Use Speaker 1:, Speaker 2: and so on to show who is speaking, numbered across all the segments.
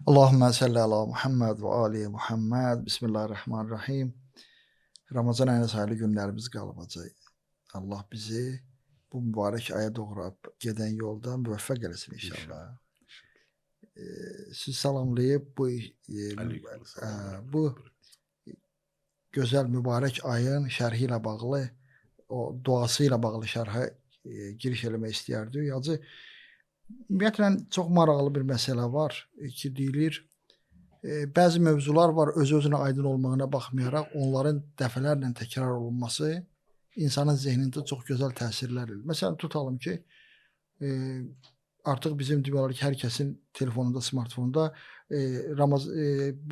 Speaker 1: Allahümme salli ala Muhammed ve ali Muhammed. Bismillahirrahmanirrahim. Ramazan ayına sayılı günlərimiz qalacaq. Allah bizi bu mübarək aya doğru gedən yolda müvəffəq eləsin
Speaker 2: İnşallah.
Speaker 1: inşallah. Sizi salamlayıb
Speaker 2: Aleykümselam.
Speaker 1: bu gözəl mübarək ayın şərhi ilə bağlı, o duası ilə bağlı şərhə giriş eləmək istəyərdik. Yazı ümumiyyətlə çox maraqlı bir məsələ var ki, deyilir, bəzi mövzular var öz-özünə aydın olmağına baxmayaraq onların dəfələrlə təkrar olunması insanın zehnində çox gözəl təsirlər edir. Məsələn, tutalım ki, artıq bizim demək olar ki, hər kəsin telefonunda, smartfonunda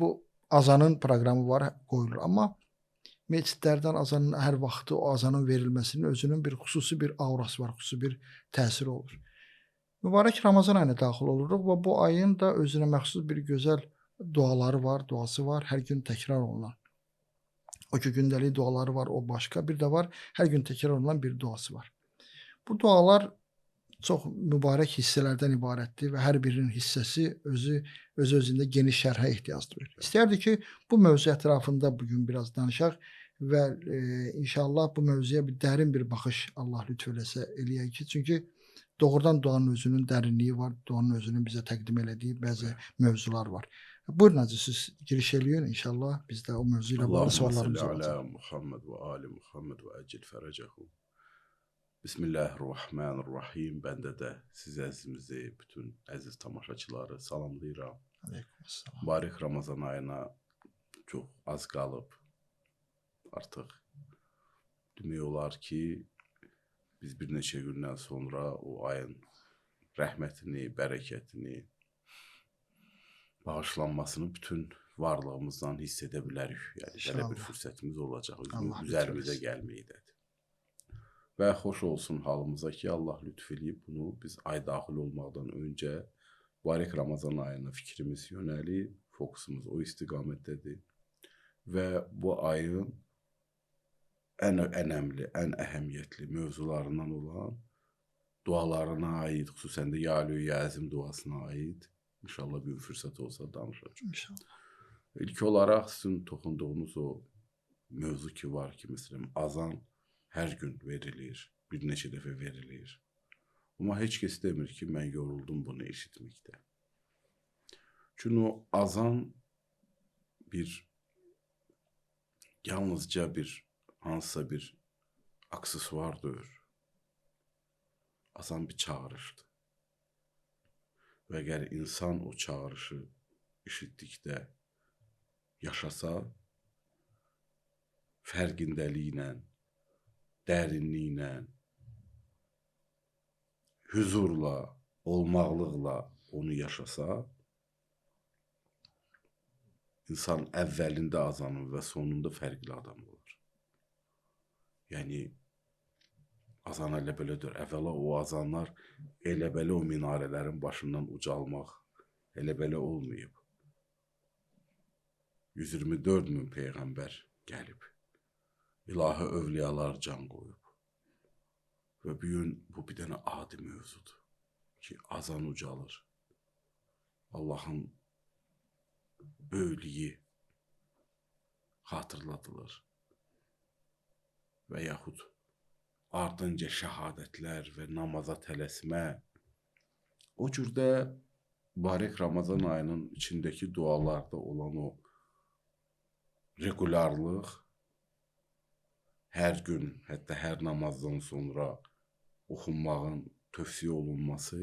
Speaker 1: bu azanın proqramı var, qoyulur. Amma məscidlərdən azanın hər vaxtı o azanın verilməsinin özünün bir xüsusi bir aurası var, xüsusi bir təsiri olur. Mübarək Ramazan ayına daxil oluruq və bu ayın da özünə məxsus bir gözəl duaları var, duası var, hər gün təkrar olunan. O ki, gündəlik duaları var, o başqa. Bir də var, hər gün təkrar olunan bir duası var. Bu dualar çox mübarək hissələrdən ibarətdir və hər birinin hissəsi öz-özündə geniş şərhə ehtiyac duyur. İstərdik ki, bu mövzu ətrafında bugün biraz danışaq və inşallah bu mövzuya bir dərin bir baxış Allah lütf eləsə eləyək ki, çünki doğrudan duanın özünün dərinliyi var, duanın özünün bizə təqdim elədiyi bəzi mövzular var. Buyurun Hacı, siz giriş eləyin inşallah. Biz də o mövzu ilə bağlı suallarımız olacaq.
Speaker 2: Allahümme Muhammed ve ali Muhammed ve acil feracahu. Bismillahirrahmanirrahim. Bəndə də siz əzizimizi, bütün əziz tamaşaçıları salamlayıram.
Speaker 1: Aleykümselam.
Speaker 2: Mübarək Ramazan ayına çox az qalıb. Artıq demək olar ki, biz bir neçə gündən sonra o ayın rəhmətini, bərəkətini, bağışlanmasını bütün varlığımızdan hiss edə bilərik. Yəni, belə bir fürsətimiz olacaq, üzərimizə gəlməkdədir. Və xoş olsun halımıza ki, Allah lütf eləyib bunu biz ay daxil olmaqdan öncə mübarək Ramazan ayına fikrimiz yönəlib, fokusumuz o istiqamətdədir. Və bu ayın ən önəmli, ən əhəmiyyətli mövzularından olan dualarına aid, xüsusən də Ya Alü Ya Əzim duasına aid inşallah bir fürsət olsa danışacaq.
Speaker 1: İnşallah.
Speaker 2: İlk olaraq sizin toxunduğunuz o mövzu ki var ki, məsələn, azan hər gün verilir, bir neçə dəfə verilir. Amma heç kəs demir ki, mən yoruldum bunu eşitməkdə. Çünki o azan yalnızca hansısa bir aksesuar deyil. Azan bir çağırışdır. Və əgər insan o çağırışı eşitdikdə yaşasa, fərqindəliklə, dərinliklə, hüzurla, olmaqlıqla onu yaşasa, insan əvvəlində azanın və sonunda fərqli adam olur. Yəni, azan elə belədir. Əvvəla o azanlar elə belə o minarələrin başından ucalmaq elə belə olmayıb. 124 min peyğəmbər gəlib. İlahi övliyalar can qoyub. Və bu bir dənə adi mövzudur ki, azan ucalır. Allahın böyüklüyü xatırladılır. Və yaxud ardınca şəhadətlər və namaza tələsmə. O cürdə mübarək Ramazan ayının içindəki dualarda olan o regularlıq, hər gün, hətta hər namazdan sonra oxunmağın tövsiyə olunması,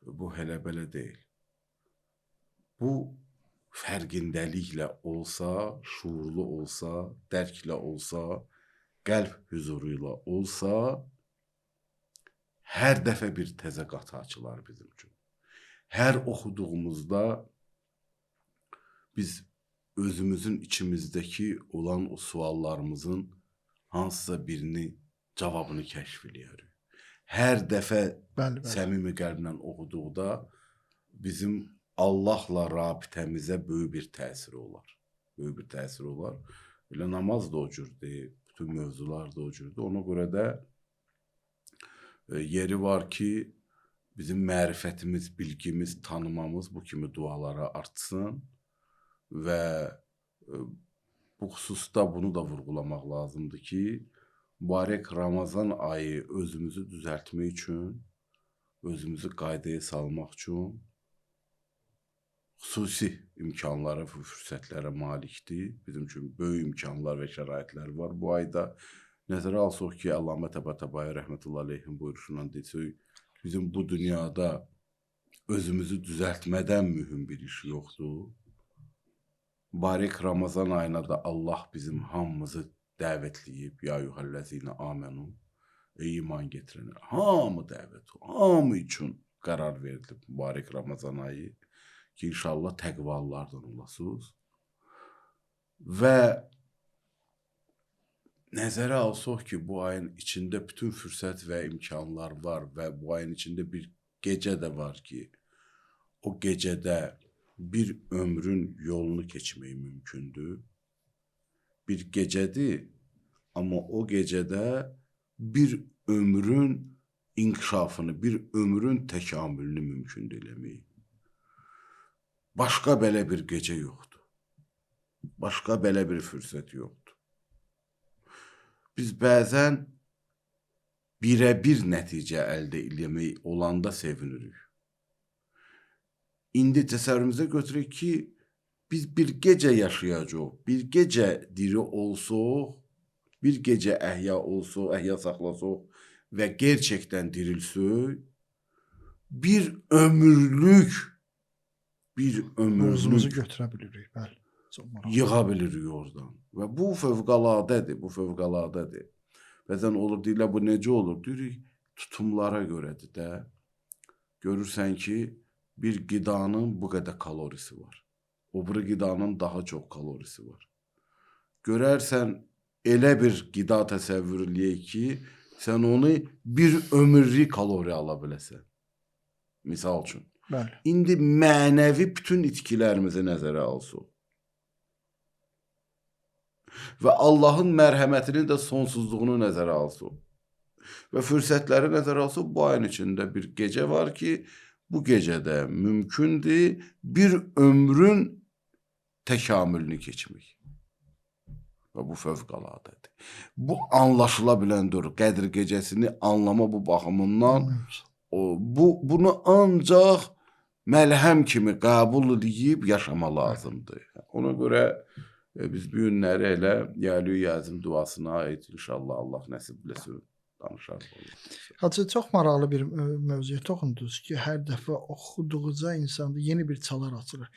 Speaker 2: bu hələ belə deyil. Bu fərqindəliklə olsa, şuurlu olsa, dərklə olsa, qəlb hüzuruyla olsa, hər dəfə bir təzə qatı açılar bizim üçün. Hər oxuduğumuzda biz özümüzün içimizdəki olan o suallarımızın hansısa birini, cavabını kəşf edirik. Hər dəfə səmimi qəlblə oxuduqda bizim Allahla rabitəmizə böyük bir təsiri olar. Böyük bir təsiri olar. Elə namaz da o cürdür, bütün mövzular da o cürdür. Ona görə də yeri var ki, bizim mərifətimiz, bilgimiz, tanımamız bu kimi dualara artsın və bu xüsusda bunu da vurğulamaq lazımdır ki, mübarək Ramazan ayı özümüzü düzəltmək üçün, özümüzü qaydaya salmaq üçün xüsusi imkanlara və fürsətlərə malikdir. Bizim üçün böyük imkanlar və şəraitlər var bu ayda. Nəzərə alsaq ki, Allamə Təbətəbai rəhmətullahi aleyhin buyuruşundan desək, bizim bu dünyada özümüzü düzəltmədən mühüm bir iş yoxdur. Mübarək Ramazan ayına da Allah bizim hamımızı dəvətləyib. Ya yuhəllezine amenu. Ey iman getirənlər. Hamı dəvət, hamı üçün qərar verilib mübarək Ramazan ayı. Ki inşallah təqvalılardan olasınız. Və nəzərə alsaq ki, bu ayın içində bütün fürsət və imkanlar var və bu ayın içində bir gecə də var ki, o gecədə bir ömrün yolunu keçmək mümkündür. Bir gecədir, amma o gecədə bir ömrün inkişafını, bir ömrün təkamülünü mümkün eləmək. Başqa belə bir gecə yoxdur. Başqa belə bir fürsət yoxdur. Biz bəzən birə-bir nəticə əldə eləmək olanda sevinirik. İndi təsəvvürümüzə götürək ki, biz bir gecə yaşayacaq, bir gecə diri olsaq, bir gecə əhya olsaq, əhya saxlasaq və gerçəkdən dirilsək, bir ömürlük
Speaker 1: Özümüzü götürə bilirik, bəli.
Speaker 2: Yığa bilirik oradan. Və bu fövqələdədir, bu fövqələdədir. Bəzən olur, deyirlər, bu necə olur? Deyirik, tutumlara görədir də. Görürsən ki, bir qidanın bu qədər kalorisi var. O biri qidanın daha çox kalorisi var. Görərsən, elə bir qida təsəvvür eləyək ki, sən onu bir ömürlük kalori ala biləsən. Misal üçün.
Speaker 1: Bəli.
Speaker 2: İndi mənəvi bütün itkilərimizi nəzərə alsaq və Allahın mərhəmətinin də sonsuzluğunu nəzərə alsaq və fürsətləri nəzərə alsaq, bu ayın içində bir gecə var ki, bu gecədə mümkündür bir ömrün təkamülünü keçmək. Və bu fövqələdədir. Bu anlaşıla biləndir. Qədr gecəsini anlama bu baxımından bunu ancaq məlhəm kimi qəbul edib yaşama lazımdır. Ona görə biz bu günləri elə Yəlü Yazım duasına ait inşallah Allah nəsib eləsin danışarıq.
Speaker 1: Hacı, çox maraqlı bir mövzuya toxundunuz ki, hər dəfə oxuduqca insanda yeni bir çalar açılır.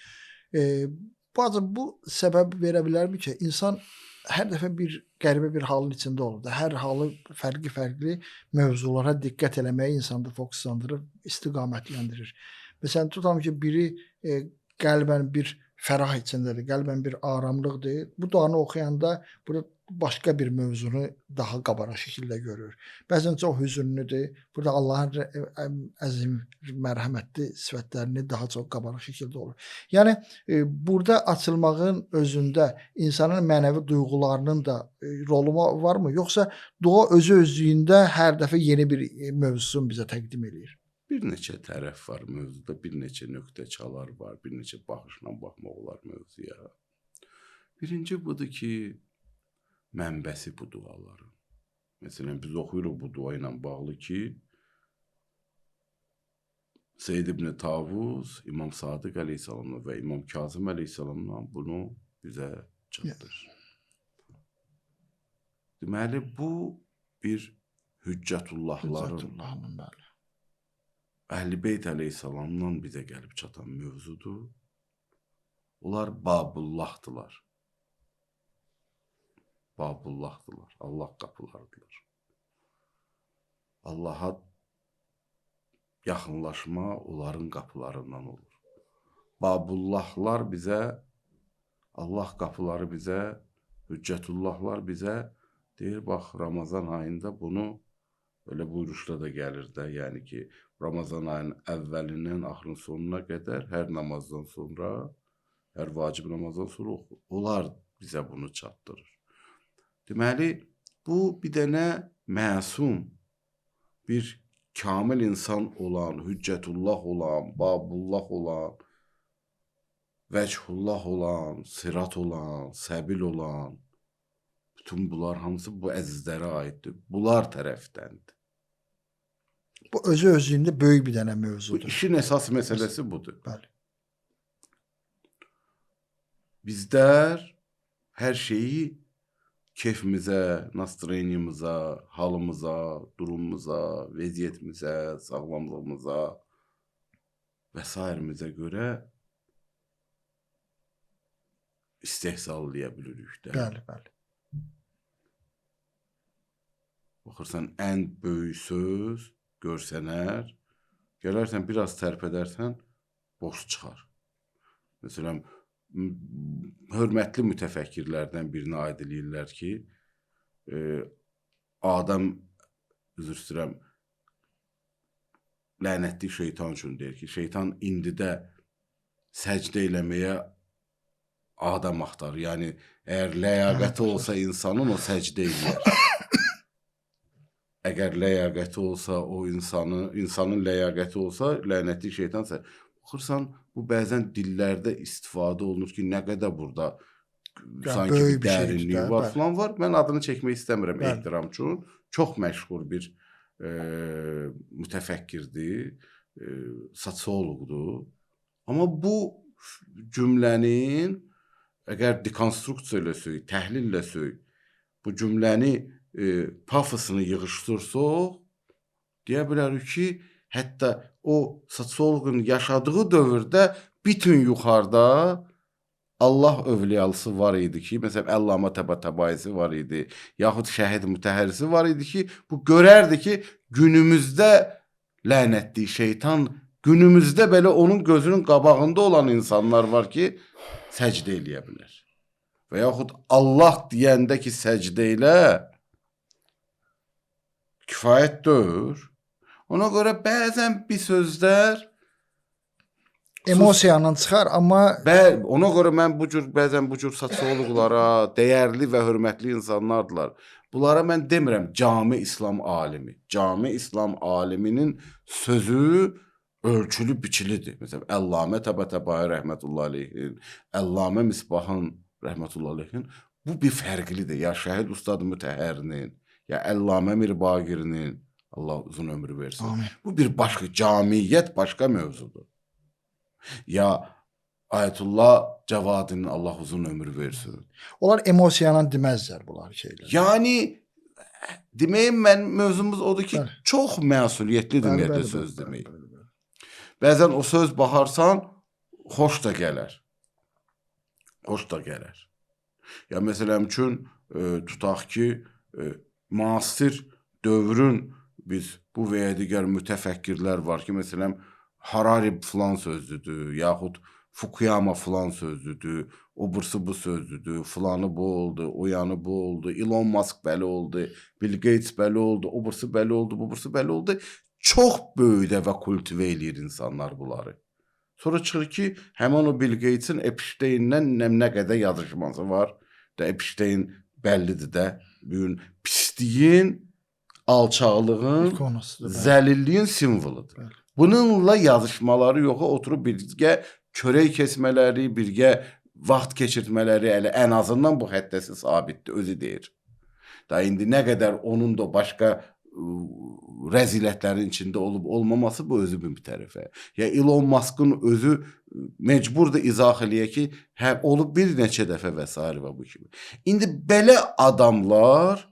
Speaker 1: Bu səbəb verə bilərmi ki, insan hər dəfə bir qəribə bir halın içində olur da, hər halı fərqli mövzulara diqqət eləməyi insanda fokuslandırır, istiqamətləndirir. Məsələn, tutam ki, biri qəlbən bir fərah içindədir, qəlbən bir aramlıqdır. Bu duanı oxuyanda burada başqa bir mövzunu daha qabara şəkildə görür. Bəzən çox hüzünlüdür. Burada Allahın əzim, mərhəmətli sifətlərini daha çox qabara şəkildə olur. Yəni, burada açılmağın özündə insanın mənəvi duyğularının da rolu varmı? Yoxsa dua özü-özlüyündə hər dəfə yeni bir mövzusunu bizə təqdim edir?
Speaker 2: Bir neçə tərəf var mövzuda, bir neçə nöqtə çalar var, bir neçə baxışla baxmaq olar mövzuya. Birinci budur ki, mənbəsi bu duaların. Məsələn, biz oxuyuruq bu dua ilə bağlı ki, Seyyid İbn Tavus, İmam Sadiq əleyhissalamla və İmam Kazım əleyhissalamla bunu bizə çatdır. Deməli, bu bir hüccətullahların,
Speaker 1: bəli.
Speaker 2: Əhl-i Beyt əleyhissalamla bizə gəlib çatan mövzudur. Onlar Babullahdılar. Babullahdılar, Allah qapılardılar. Allaha yaxınlaşma onların qapılarından olur. Babullahlar bizə, Allah qapıları bizə, hüccətullahlar bizə deyir, bax, Ramazan ayında bunu öyle buyuruşda da gəlir də, yəni ki, Ramazan ayının əvvəlindən axırın sonuna qədər hər namazdan sonra, hər vacib namazdan sonra onlar bizə bunu çatdırır. Deməli, bu bir dənə məsum, bir kamil insan olan, hüccətullah olan, babullah olan, vəchullah olan, sirat olan, səbil olan, bütün bunlar hamısı bu əzizlərə aiddir. Bunlar tərəfdəndir.
Speaker 1: Bu özü-özlüyündə böyük bir dənə
Speaker 2: Bu
Speaker 1: mövzudur.
Speaker 2: işin əsas məsələsi budur.
Speaker 1: Bəli.
Speaker 2: Bizlər hər şeyi keyfimizə, nastroyeniyamıza, halımıza, durumumuza, vəziyyətimizə, sağlamlığımıza və s. görə istehsallaya bilirik də.
Speaker 1: Bəli, bəli.
Speaker 2: Baxırsan, ən böyük söz, görsənər, gələrsən, biraz tərpədərsən, boş çıxar. Məsələn, hörmətli mütəfəkkirlərdən birini aid eləyirlər ki, Adəm, üzr istəyirəm, lənətli şeytan üçün deyir ki, şeytan indidə səcdə eləməyə Adəm axtarır. Yəni, əgər ləyaqəti olsa insanın, o səcdə eləyər. Əgər ləyaqəti olsa, o insanın ləyaqəti olsa, lənətli şeytan baxırsan, bu bəzən dillərdə istifadə olunur ki, nə qədər burada sanki bir dərinliyi var, falan var. Mən adını çəkmək istəmirəm ehtiram üçün. Çox məşhur bir mütəfəkkirdir, sosioloqdur. Amma bu cümlənin, əgər dekonstruksiya ilə söy, təhlillə söy, bu cümləni pafosunu yığışdırsaq, deyə bilərik ki, hətta o sosioloqun yaşadığı dövrdə bütün yuxarıda Allah övliyalısı var idi ki, məsələn, Əllamə Təbatabaisi var idi, yaxud Şəhid Mütəhərrisi var idi ki, bu görərdi ki, günümüzdə lənətli şeytan, günümüzdə belə onun gözünün qabağında olan insanlar var ki, səcdə eləyə bilər. Və yaxud Allah deyəndə ki, səcdə elə, kifayət deyil. Ona görə bəzən bir sözlər
Speaker 1: emosiyanın çıxar, amma
Speaker 2: ona görə mən bəzən bu cür sosioloqlara, dəyərli və hörmətli insanlardılar. Bunlara mən demirəm cami İslam alimi. Cami İslam aliminin sözü ölçülü biçilidir. Məsələn, Əllamə Təbatabai rəhmətullah aleyhin, Əllamə Misbahın rəhmətullah aleyhin. Bu bir fərqlidir. Ya Şəhid Ustad Mütəhərrinin, ya Əllamə Mirbaqirinin, Allah uzun ömür versin.
Speaker 1: Amin.
Speaker 2: Bu bir başqa, camiyyət başqa mövzudur. Ya Ayətullah Cavadinin Allah uzun ömür versin.
Speaker 1: onlar emosiyanla deməzlər bunlar şeylər.
Speaker 2: Yəni, deməyim mən, mövzumuz odur ki, çox məsuliyyətlidir ümumiyyətlə söz demək. Bəzən o söz baxarsan, xoş da gələr. Xoş da gələr. Ya məsələn üçün, tutaq ki, müasir dövrün biz bu və ya digər mütəfəkkirlər var ki, məsələn, Harari filan sözdüdür, yaxud Fukuyama filan sözdüdür, o birisi bu sözdüdür, filanı bu oldu, o yanı bu oldu, Elon Musk belə oldu, Bill Gates belə oldu, o birisi belə oldu, bu birisi belə oldu. Çox böyüdə və kultivə eləyir insanlar bunları. Sonra çıxır ki, həmən o Bill Gates'in Epstein'lə nə qədər yazışması var. Epstein bəllidir də, bugün pisliyin, alçaqlığın, zəlilliyin simvoludur. Bununla yazışmaları yoxa, oturub birgə körək kesmələri, birgə vaxt keçirtmələri, ən azından bu həddəsi sabitdir, özü deyir. Da indi nə qədər onun da başqa rəzilətlərin içində olub olmaması bu özü bir tərəfə. Ya Elon Musk'ın özü mecburdur izah eləyə ki, olub bir neçə dəfə və s. və bu kimi. İndi belə adamlar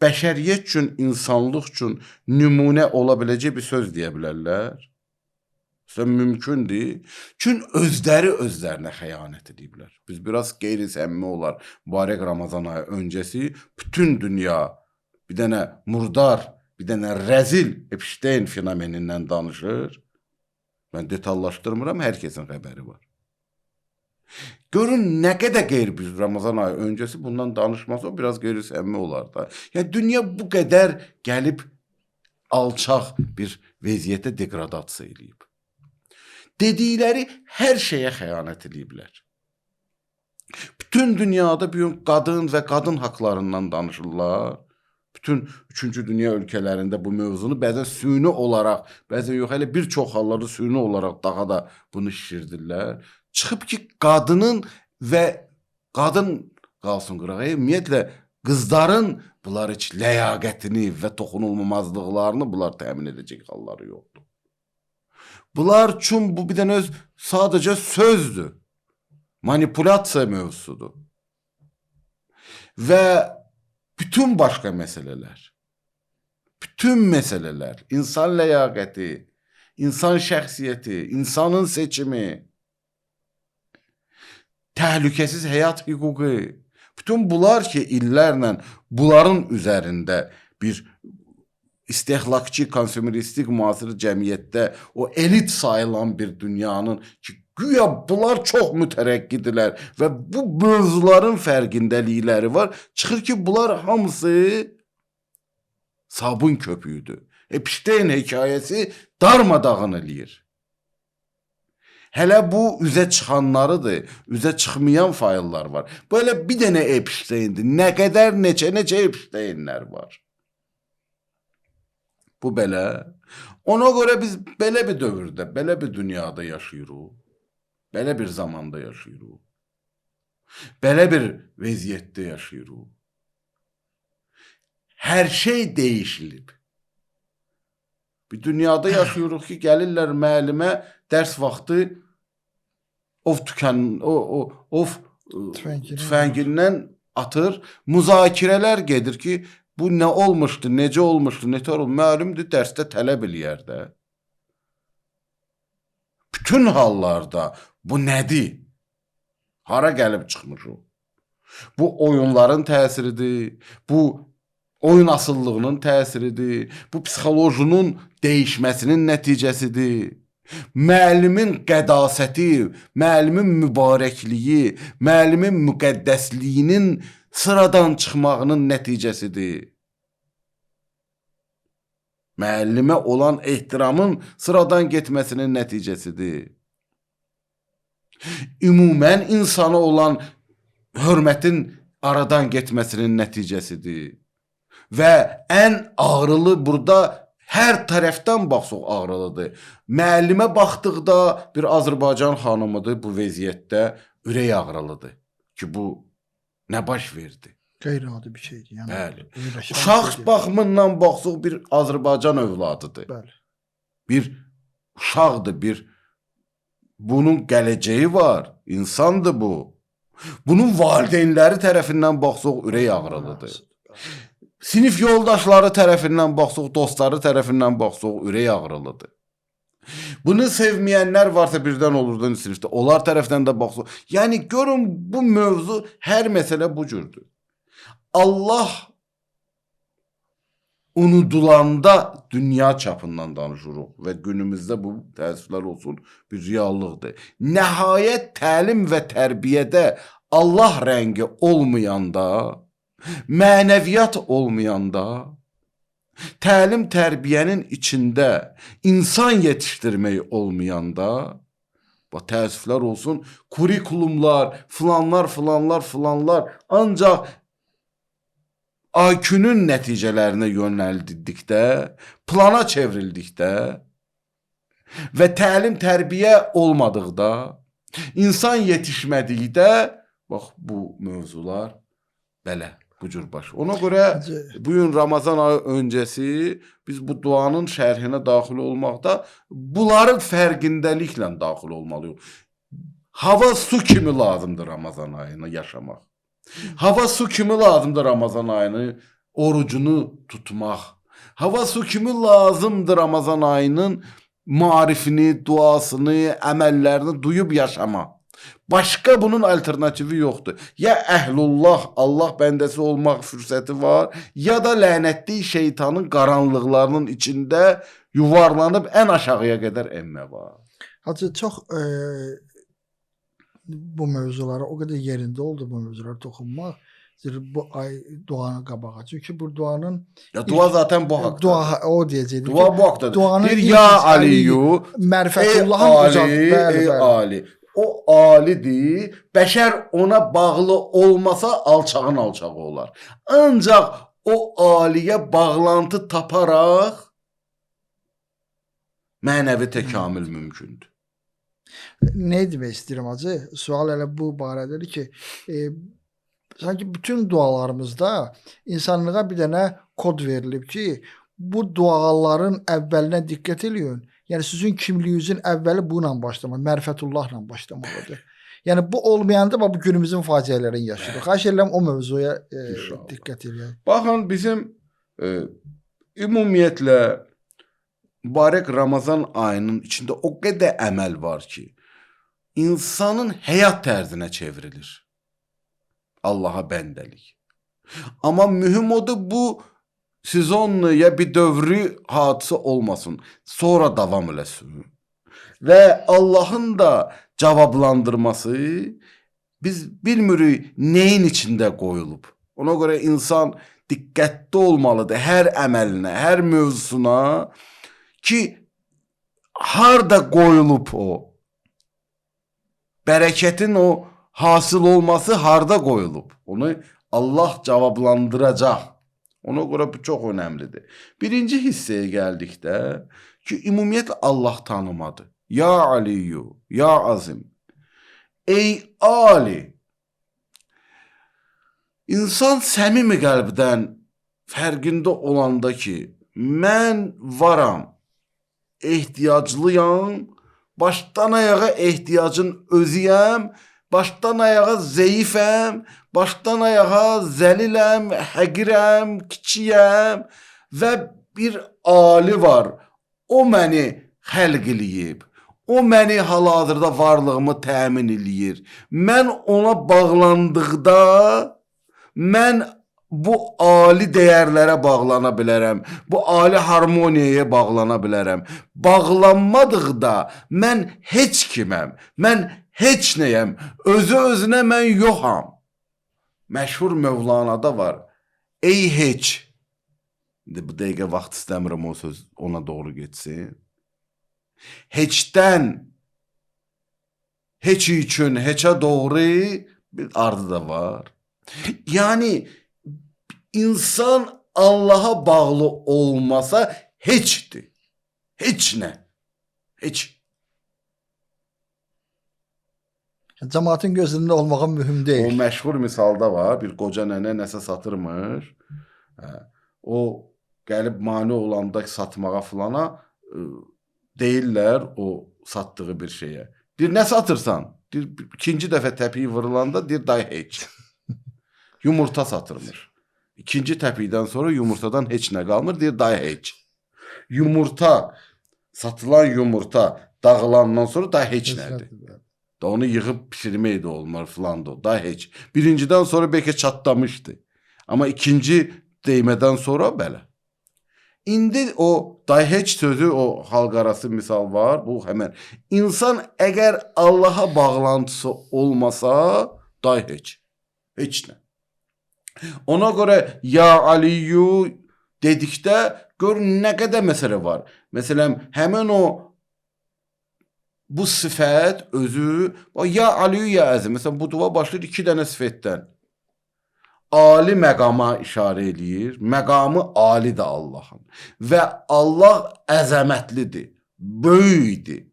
Speaker 2: bəşəriyyət üçün, insanlıq üçün nümunə ola biləcək bir söz deyə bilərlər. Mümkündür. Çünki özlərinə xəyanət ediblər. Biz biraz qeyri-səmimi olar. Mübarək Ramazan ayı öncəsi bütün dünya bir dənə murdar, bir dənə rəzil Epstein fenomenindən danışır. Mən detallaşdırmıram, hər kəsin xəbəri var. Görün nə qədər qeyri-biz Ramazan ayı öncəsi bundan danışmasa o biraz qeyri-səmimi olar da. Yəni dünya bu qədər gəlib alçaq bir vəziyyətə degradasiya eləyib. Dedikləri hər şeyə xəyanət eləyiblər. Bütün dünyada bir qadın və qadın haqlarından danışırlar. bütün 3-cü dünya ölkələrində bu mövzunu bəzən süni olaraq, bəzən yox, hələ bir çox hallarda süni olaraq daha da bunu şişirdirlər. Çıxıb ki, qadının və qadın qalsın qırağa, ümumiyyətlə qızların bunlar heç ləyaqətini və toxunulmamazlıqlarını bunlar təmin edəcək halları yoxdur. Bunlar üçün bu bir dənə öz sadəcə sözdür. Manipulyasiya mövzusudur. Və bütün başqa məsələlər, insan ləyaqəti, insan şəxsiyyəti, insanın seçimi, təhlükəsiz həyat hüququ, bütün bunlar ki, illərlə bunların üzərində bir istehlakçı, konsumeristik müasir cəmiyyətdə o elit sayılan bir dünyanın ki, güya bunlar çox mütərəqqidilər və bu mövzuların fərqindəlikləri var. Çıxır ki, bunlar hamısı sabun köpüyüdür. Epstein hekayəsi darmadağın eləyir. Hələ bu üzə çıxanlarıdır, üzə çıxmayan fayllar var. Böyle bir dənə Epstein'dir. Nə qədər neçə Epstein'lər var. Bu belə. Ona görə biz belə bir dövrdə, belə bir dünyada yaşayırıq. Belə bir zamanda yaşayırıq. Belə bir vəziyyətdə yaşayırıq. Hər şey dəyişilib. Bir dünyada yaşayırıq ki, gəlirlər müəllimə dərs vaxtı tüfəngindən atır. Müzakirələr gedir ki, bu nə olmuşdu, necə olmuşdu, nətər olmuşdu. Müəllimdir, dərsdə tələb eləyər də. Bütün hallarda bu nədir? Hara gəlib çıxmışıq? Bu oyunların təsiridir, bu oyun asıllığının təsiridir, bu psixolojinin dəyişməsinin nəticəsidir. Müəllimin qədasəti, müəllimin mübarəkliyi, müəllimin müqəddəsliyinin sıradan çıxmağının nəticəsidir. Müəllimə olan ehtiramın sıradan getməsinin nəticəsidir. Ümumən insana olan hörmətin aradan getməsinin nəticəsidir. Və ən ağrılı burada hər tərəfdən baxsaq ağrılıdır. Müəllimə baxdıqda bir Azərbaycan xanımıdır bu vəziyyətdə ürək ağrılıdır ki, bu nə baş verdi?
Speaker 1: Qeyri-adi bir şeydir. Yəni,
Speaker 2: bəli. Uşaq baxımından baxsaq bir Azərbaycan övladıdır.
Speaker 1: Bəli.
Speaker 2: Bir uşaqdır, bunun gələcəyi var, insandır bu. Bunun valideynləri tərəfindən baxsaq ürək ağrılıdır. Sinif yoldaşları tərəfindən baxsaq, dostları tərəfindən baxsaq ürək ağrılıdır. Bunu sevməyənlər varsa birdən olurdu sinifdə, onlar tərəfindən də baxsaq. Yəni görün bu mövzu, hər məsələ bu cürdür. Allah unudulanda dünya çapından danışırıq və günümüzdə bu təəssüflər olsun bir reallıqdır. Nəhayət təlim və tərbiyədə Allah rəngi olmayanda, mənəviyyat olmayanda, təlim tərbiyənin içində insan yetişdirmək olmayanda, təəssüflər olsun, kurikulumlar, filanlar ancaq IQ-nün nəticələrinə yönəldildikdə, plana çevrildikdə və təlim tərbiyə olmadıqda, insan yetişmədikdə, bax bu mövzular belə, bu cür baş. Ona görə bugün Ramazan ayı öncəsi biz bu duanın şərhinə daxil olmaqda bunların fərqindəliklə daxil olmalıyıq. Hava su kimi lazımdır Ramazan ayını yaşamaq. Hava su kimi lazımdır Ramazan ayını orucunu tutmaq. Hava su kimi lazımdır Ramazan ayının marifini, duasını, əməllərini duyub yaşamaq. Başqa bunun alternativi yoxdur. Ya əhlullah, Allah bəndəsi olmaq fürsəti var, ya da lənətli şeytanın qaranlıqlarının içində yuvarlanıb ən aşağıya qədər enmə var.
Speaker 1: Hacı, çox bu mövzulara o qədər yerində oldu bu mövzulara toxunmaq. Bu ay duanı qabağa. Çünki bu duanın...
Speaker 2: Ya dua zaten bu haqda.
Speaker 1: Dua o deyəcəkdir.
Speaker 2: Dua bu haqdadır. Bir
Speaker 1: ya
Speaker 2: Aliyu,
Speaker 1: mərfətullahın uzaq.
Speaker 2: Ey Ali. O alidir. Bəşər ona bağlı olmasa alçağın alçağı olar. Ancaq o aliyə bağlantı taparaq mənəvi təkamül mümkündür.
Speaker 1: Nə demək istəyirəm hacı? Sual elə bu barədədir ki, sanki bütün dualarımızda insanlığa bir dənə kod verilib ki, bu duaların əvvəlinə diqqət eləyin. Yəni sizin kimliyinizin əvvəli bu ilə başlamaq, mərifətullahla başlamalıdır. Yəni bu olmayanda bu günümüzün faciələrini yaşayırıq. Xahiş edirəm o mövzuya diqqət edin.
Speaker 2: Baxın bizim ümumiyyətlə mübarək Ramazan ayının içində o qədər əməl var ki, insanın həyat tərzinə çevrilir. Allah'a bəndəlik. Amma mühüm odur bu sezonlu ya bir dövrü hadisə olmasın. Sonra davam eləsin. Və Allahın da cavablandırması biz bilmirik neyin içində qoyulub. Ona görə insan diqqətli olmalıdır hər əməlinə, hər mövzusuna ki harda qoyulub o. Bərəkətin o hasıl olması harda qoyulub. Onu Allah cavablandıracaq. Ona görə bu çox önəmlidir. Birinci hissəyə gəldikdə ki, ümumiyyətlə Allah tanımadı. Ya Aliyyu, ya Azim. Ey Ali! İnsan səmimi qəlbdən fərqində olanda ki, mən varam, ehtiyaclıyam, başdan ayağa ehtiyacın özüyəm, başdan ayağa zəifəm, başdan ayağa zəliləm, həqirəm, kiçiyəm və bir ali var. O məni xəlq eləyib. O məni hal-hazırda varlığımı təmin eləyir. Mən ona bağlandıqda mən bu ali dəyərlərə bağlana bilərəm. Bu ali harmoniyaya bağlana bilərəm. Bağlanmadıqda mən heç kiməm. Mən heç nəyəm. Özü özünə mən yoxam. Məşhur Mövlana'da var. Ey heç. Bu dəqiqə vaxt istəmirəm o söz ona doğru getsin. Heçdən heç üçün heçə doğru bir ardı da var. Yani insan Allah'a bağlı olmasa heçdir. Heç nə. Heç.
Speaker 1: Cəmaatın gözündə olmağın mühüm deyil.
Speaker 2: O məşhur misalda var. Bir qoca nənə nəsə satırmış. O gəlib mane olanda satmağa filana deyirlər o satdığı bir şeyə. Deyir, nə satırsan? Deyir, ikinci dəfə təpiyi vurulanda deyir, day heç. Yumurta satırmış. İkinci təpikdən sonra yumurtadan heç nə qalmır, deyir, day heç. Yumurta, satılan yumurta dağılandan sonra day heç nədir? Da onu yığıb pişirmək də olmur filan da, day heç. Birincidən sonra bəlkə çatlamışdı. Amma ikinci deymədən sonra belə. İndi o day heç sözü, o xalq arası misal var. Bu həmən. İnsan əgər Allaha bağlantısı olmasa, day heç. Heç nə. Ona görə ya Aliyyu dedikdə gör nə qədər məsələ var. Məsələn, həmin o bu sifət özü ya Aliyyu ya Əzim. Məsələn, bu dua başlayır 2 dənə sifətdən. Ali məqama işarə eləyir. Məqamı alidir Allahın. Və Allah əzəmətlidir, böyükdir,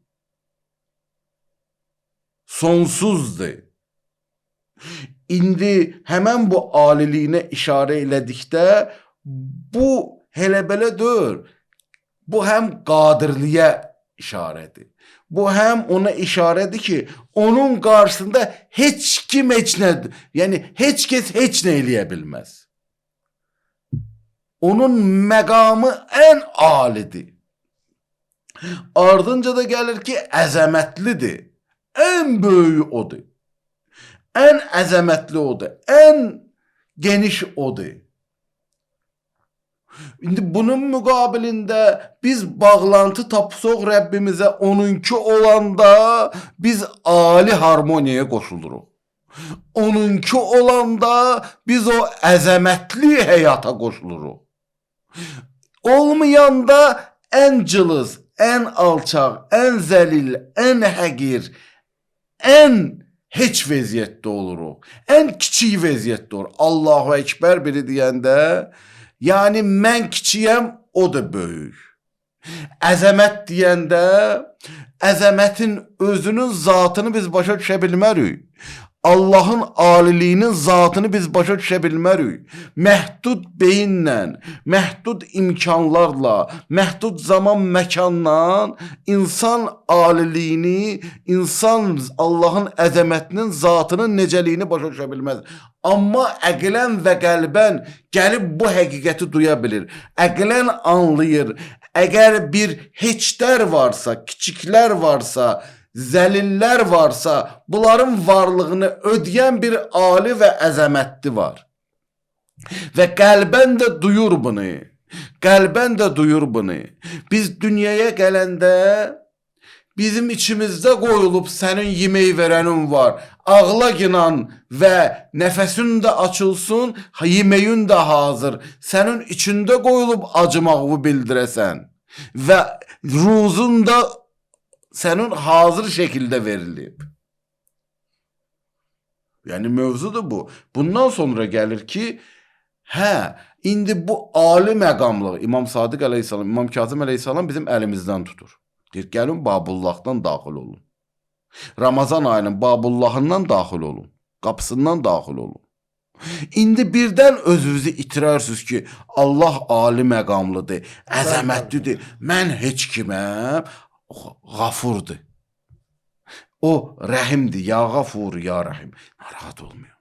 Speaker 2: sonsuzdur. İndi həmən bu aliliyinə işarə elədikdə bu hələ belə deyil. Bu həm qadirliyə işarədir. Bu həm ona işarədir ki, onun qarşısında heç kim heç nədir. Yəni, heç kəs heç nə eləyə bilməz. Onun məqamı ən alidir. Ardınca da gəlir ki, əzəmətlidir. Ən böyük odur. Ən əzəmətli odur. Ən geniş odur. İndi bunun müqabilində biz bağlantı tapsaq Rəbbimizə onunki olanda biz ali harmoniyaya qoşuluruq. Onunki olanda biz o əzəmətli həyata qoşuluruq. Olmayanda ən cılız, ən alçaq, ən zəlil, ən həqir, ən heç vəziyyətdə oluruq. Ən kiçik vəziyyətdə olur. Allahu Ekber biri deyəndə Yəni mən kiçiyəm, o da böyük. Əzəmət deyəndə əzəmətin özünün zatını biz başa düşə bilmərik. Allahın aliliyinin zatını biz başa düşə bilmərik. Məhdud beyinlə, məhdud imkanlarla, məhdud zaman məkanla insan aliliyini, insan Allahın əzəmətinin zatının necəliyini başa düşə bilməz. Amma əqlən və qəlbən gəlib bu həqiqəti duya bilir. Əqlən anlayır. Əgər bir heçlər varsa, kiçiklər varsa, zəlillər varsa, bunların varlığını ödəyən bir ali və əzəmətli var. Və qəlbən də duyur bunu. Qəlbən də duyur bunu. Biz dünyaya gələndə bizim içimizdə qoyulub sənin yemək verənin var. Ağla ginan və nəfəsin də açılsın, yeməyin də hazır. Sənin içində qoyulub acımağı bildirəsən. Və ruzun da sənin hazır şəkildə verilib. Yəni mövzudur bu. Bundan sonra gəlir ki, indi bu ali məqamlığı İmam Sadiq əleyhissalam, İmam Kazım əleyhissalam bizim əlimizdən tutur. Deyir, gəlin Babullahdan daxil olun. Ramazan ayının Babullahından daxil olun. Qapısından daxil olun. İndi birdən özünüzü itirərsiniz ki, Allah ali məqamlıdır, əzəmətlidir. Mən heç kiməm. Gafurdur. O rəhimdir. Ya Gafur, ya Rəhim. Narahat olmuyor.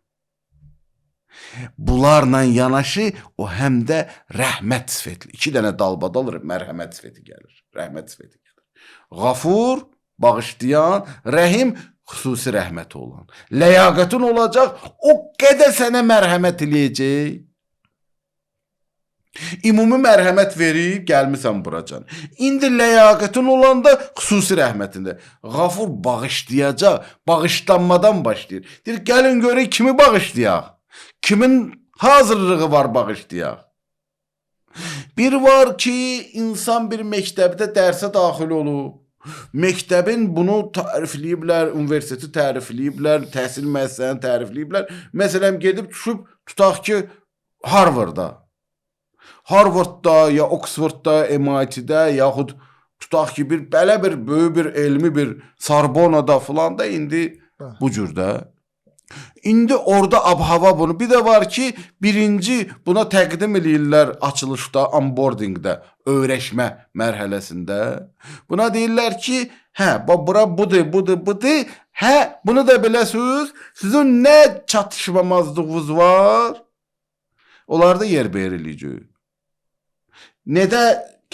Speaker 2: Bunlarla yanaşı o həm də rəhmət sifətli. 2 dənə dalbadal mərhəmət sifəti gəlir. Rəhmət sifəti gəlir. Gafur, bağışlayan, Rəhim, xüsusi rəhməti olan. Ləyaqətin olacaq, o qədər sənə mərhəmət eləyəcək. Ümumi mərhəmət verib, gəlmisən buracan. İndi ləyaqətin olanda xüsusi rəhmətində. Gafur bağışlayacaq, bağışlanmadan başlayır. Deyir, gəlin görək kimi bağışlayaq. Kimin hazırlığı var bağışlayaq. Bir var ki, insan bir məktəbdə dərsə daxil olub. Məktəbin bunu tərifləyiblər, universiteti tərifləyiblər, təhsil müəssisəni tərifləyiblər. Məsələn, gedib düşüb, tutaq ki, Harvardda, ya Oxfordda, MIT-də, yaxud tutaq ki, belə bir böyük bir elmi bir Sorbonnada falan da indi bu cürdə. İndi orada ab-hava bunu. Bir də var ki, birinci buna təqdim eləyirlər açılışda, onboardingdə, öyrəşmə mərhələsində. Buna deyirlər ki, bura budur. Bunu da biləsiniz, sizin nə çatışmamazlığınız var? Onlarda yer veriləcək. Nədə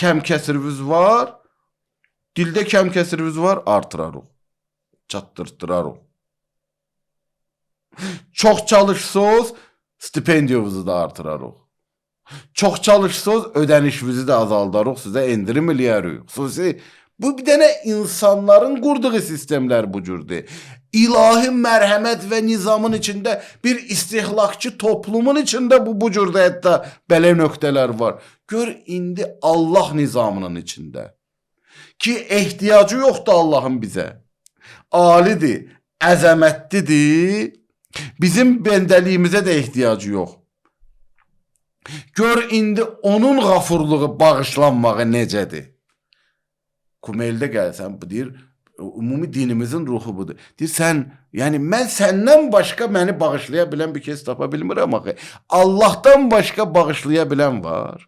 Speaker 2: kəmkəsiriniz var? Dildə kəmkəsiriniz var, artırarıq. Çatdırtırarıq. Çox çalışsınız, stipendiyonuzu da artırarıq. Çox çalışsınız, ödənişinizi də azaldarıq, sizə endirim eləyərik. Xüsusi, bu bir dənə insanların qurduğu sistemlər bu cürdür. İlahi mərhəmət və nizamın içində bir istihlakçı toplumun içində bu cürdə hətta belə nöqtələr var. Gör indi Allah nizamının içində. Ki ehtiyacı yoxdur Allahın bizə. Alidir, əzəmətlidir. Bizim bəndəliyimizə də ehtiyacı yox. Gör indi onun qafurluğu, bağışlanmağı necədir. Kumeldə gəlsən, bu deyir, ümumi dinimizin ruhu budur. Deyir, yəni mən səndən başqa məni bağışlaya bilən bir kəs tapa bilmirəm axı. Allahdan başqa bağışlaya bilən var.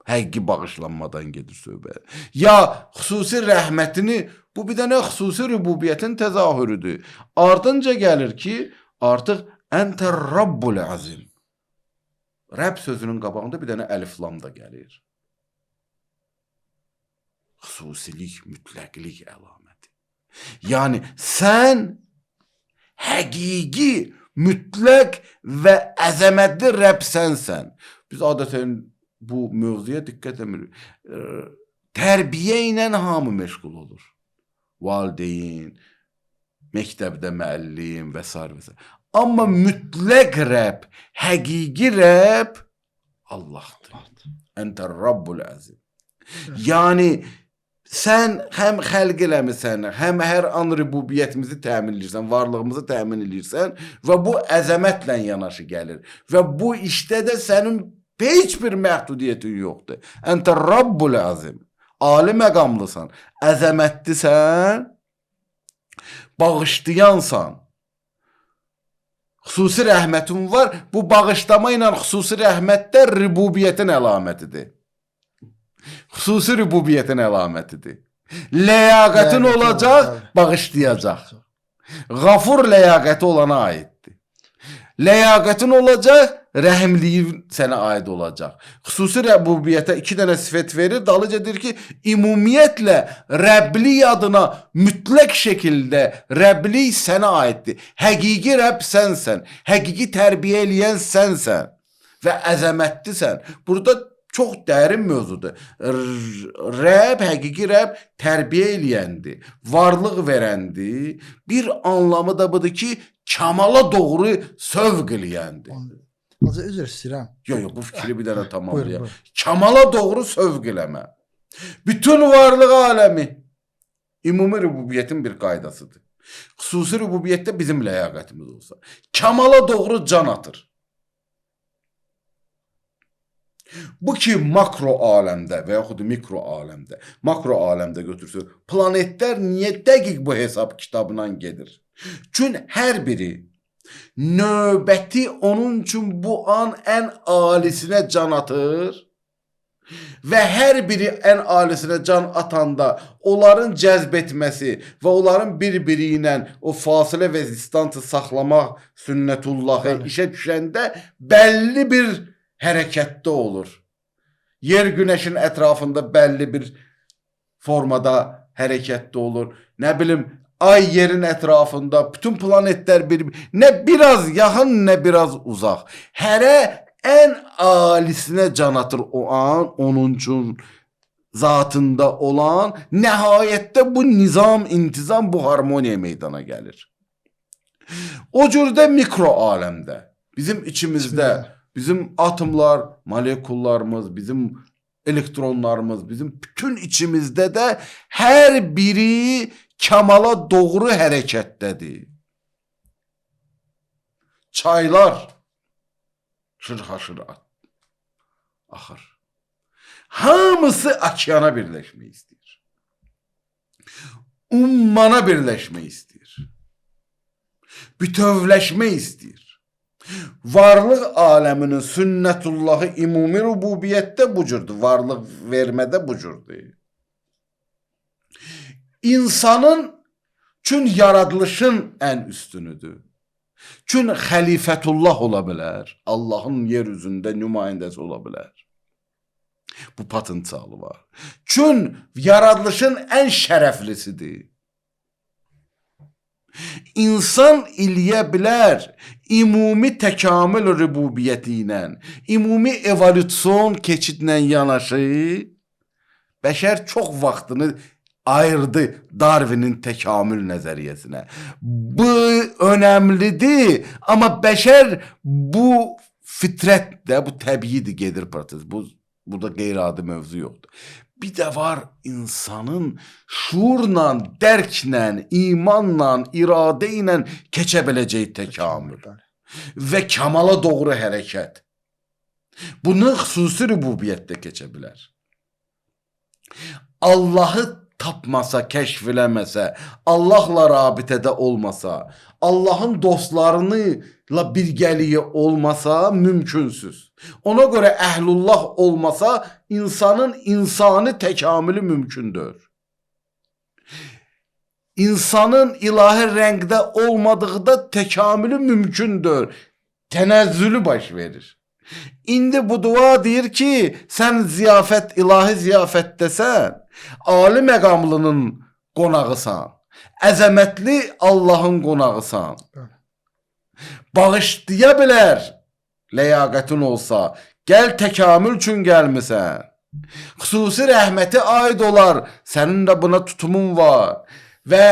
Speaker 2: Həqiqi bağışlanmadan gedir söhbət. Ya xüsusi rəhmətini, bu bir dənə xüsusi rübubiyyətin təzahürüdür. Ardınca gəlir ki, artıq Əntər Rabbul Azim. Rəbb sözünün qabağında bir dənə əlif-lam da gəlir. Xüsusilik, mütləqlik əlaməti. Yəni sən həqiqi, mütləq və əzəmətli Rəbb sənsən. Biz adətən bu mövzuya diqqət edirik. Tərbiyə ilə hamı məşğul olur. Valideyn, məktəbdə müəllim və s. Amma mütləq Rəbb, həqiqi Rəbb Allahdır. Əntər Rabbul Azim. Yəni sən həm xəlq eləmisən, həm hər an rububiyyətimizi təmin edirsən, varlığımızı təmin edirsən və bu əzəmətlə yanaşı gəlir. Və bu işdə də sənin heç bir məhdudiyyətin yoxdur. Əntə Rabbul Azim. Ali məqamlısan, əzəmətlisən, bağışlayansan, xüsusi rəhmətin var. Bu bağışlama ilə xüsusi rəhmət də rububiyyətin əlamətidir. Xüsusi rububiyyətin əlamətidir. Ləyaqətin olacaq, bağışlayacaq. Qafur ləyaqəti olana aiddir. Ləyaqətin olacaq, rəhimliyi sənə aid olacaq. Xüsusi rububiyyətə 2 dənə sifət verir. Dalıca deyir ki, ümumiyyətlə Rəblik adına mütləq şəkildə Rəblik sənə aiddir. Həqiqi Rəbb sənsən. Həqiqi tərbiyə eləyən sənsən. Və əzəmətlisən. Burada çox dərin mövzudur. Rəbb, həqiqi Rəbb tərbiyə eləyəndir. Varlıq verəndir. Bir anlamı da budur ki, kamala doğru sövq eləyəndir.
Speaker 1: Azı üzr istəyirəm.
Speaker 2: Yox, bu fikri bir dənə tamamlayaq.
Speaker 1: Buyurun.
Speaker 2: Kamala doğru sövq eləmə. Bütün varlıq aləmi ümumi rububiyyətin bir qaydasıdır. Xüsusi rububiyyətdə bizim ləyaqətimiz olsa. Kamala doğru can atır. Bu ki makro aləmdə və yaxud mikro aləmdə, makro aləmdə götürsün, planetlər niyə dəqiq bu hesab kitabından gedir? Çünki hər biri növbəti onun üçün bu an ən alisinə can atır və hər biri ən alisinə can atanda onların cəzb etməsi və onların bir-biri ilə o fasilə və distantı saxlamaq sünnətullahı işə düşəndə bəlli bir hərəkətdə olur. Yer günəşin ətrafında bəlli bir formada hərəkətdə olur. Nə bilim, ay yerin ətrafında, bütün planetlər nə biraz yaxın, nə biraz uzaq. Hərə ən alisinə can atır o an, onun üçün zatında olan, nəhayətdə bu nizam, intizam, bu harmoniya meydana gəlir. O cürdə mikro aləmdə, bizim içimizdə, bizim atomlar, molekullarımız, bizim elektronlarımız, bizim bütün içimizdə də hər biri kamala doğru hərəkətdədir. Çaylar şırhaşır axır. Hamısı okeana birləşmək istəyir. Ummana birləşmək istəyir. Bütövləşmək istəyir. Varlıq aləminin sünnətullahı ümumi rububiyyətdə bu cürdür. Varlıq vermədə bu cürdür. İnsanın üçün yaradılışın ən üstünüdür. Çünki xəlifətullah ola bilər. Allahın yeryüzündə nümayəndəsi ola bilər. Bu potensialı var. Çünki yaradılışın ən şərəflisidir. İnsan eləyə bilər ümumi təkamül rububiyyəti ilə, ümumi evolüsyon keçidlə yanaşı bəşər çox vaxtını ayırdı Darwinin təkamül nəzəriyyəsinə. Bu önəmlidir, amma bəşər bu fitrətdə, bu təbiidir, gedir proses. Burada qeyri-adi mövzu yoxdur. Bir də var insanın şuurla, dərklə, imanla, iradə ilə keçə biləcəyi təkamül və kamala doğru hərəkət. Bunu xüsusi rububiyyətdə keçə bilər. Allahı tapmasa, kəşf eləməsə, Allahla rabitədə olmasa, Allahın dostlarıyla birgəliyi olmasa mümkünsüz. Ona görə əhlullah olmasa insanın insani təkamülü mümkündür. İnsanın ilahi rəngdə olmadıqda təkamülü mümkündür. Tənəzzülü baş verir. İndi bu dua deyir ki, sən ziyafət, ilahi ziyafətdəsən, ali məqamlının qonağısan, əzəmətli Allahın qonağısan. Bağışlaya bilər, ləyaqətin olsa, gəl təkamül üçün gəlmisən. Xüsusi rəhməti aid olar, sənin də buna tutumun var. Və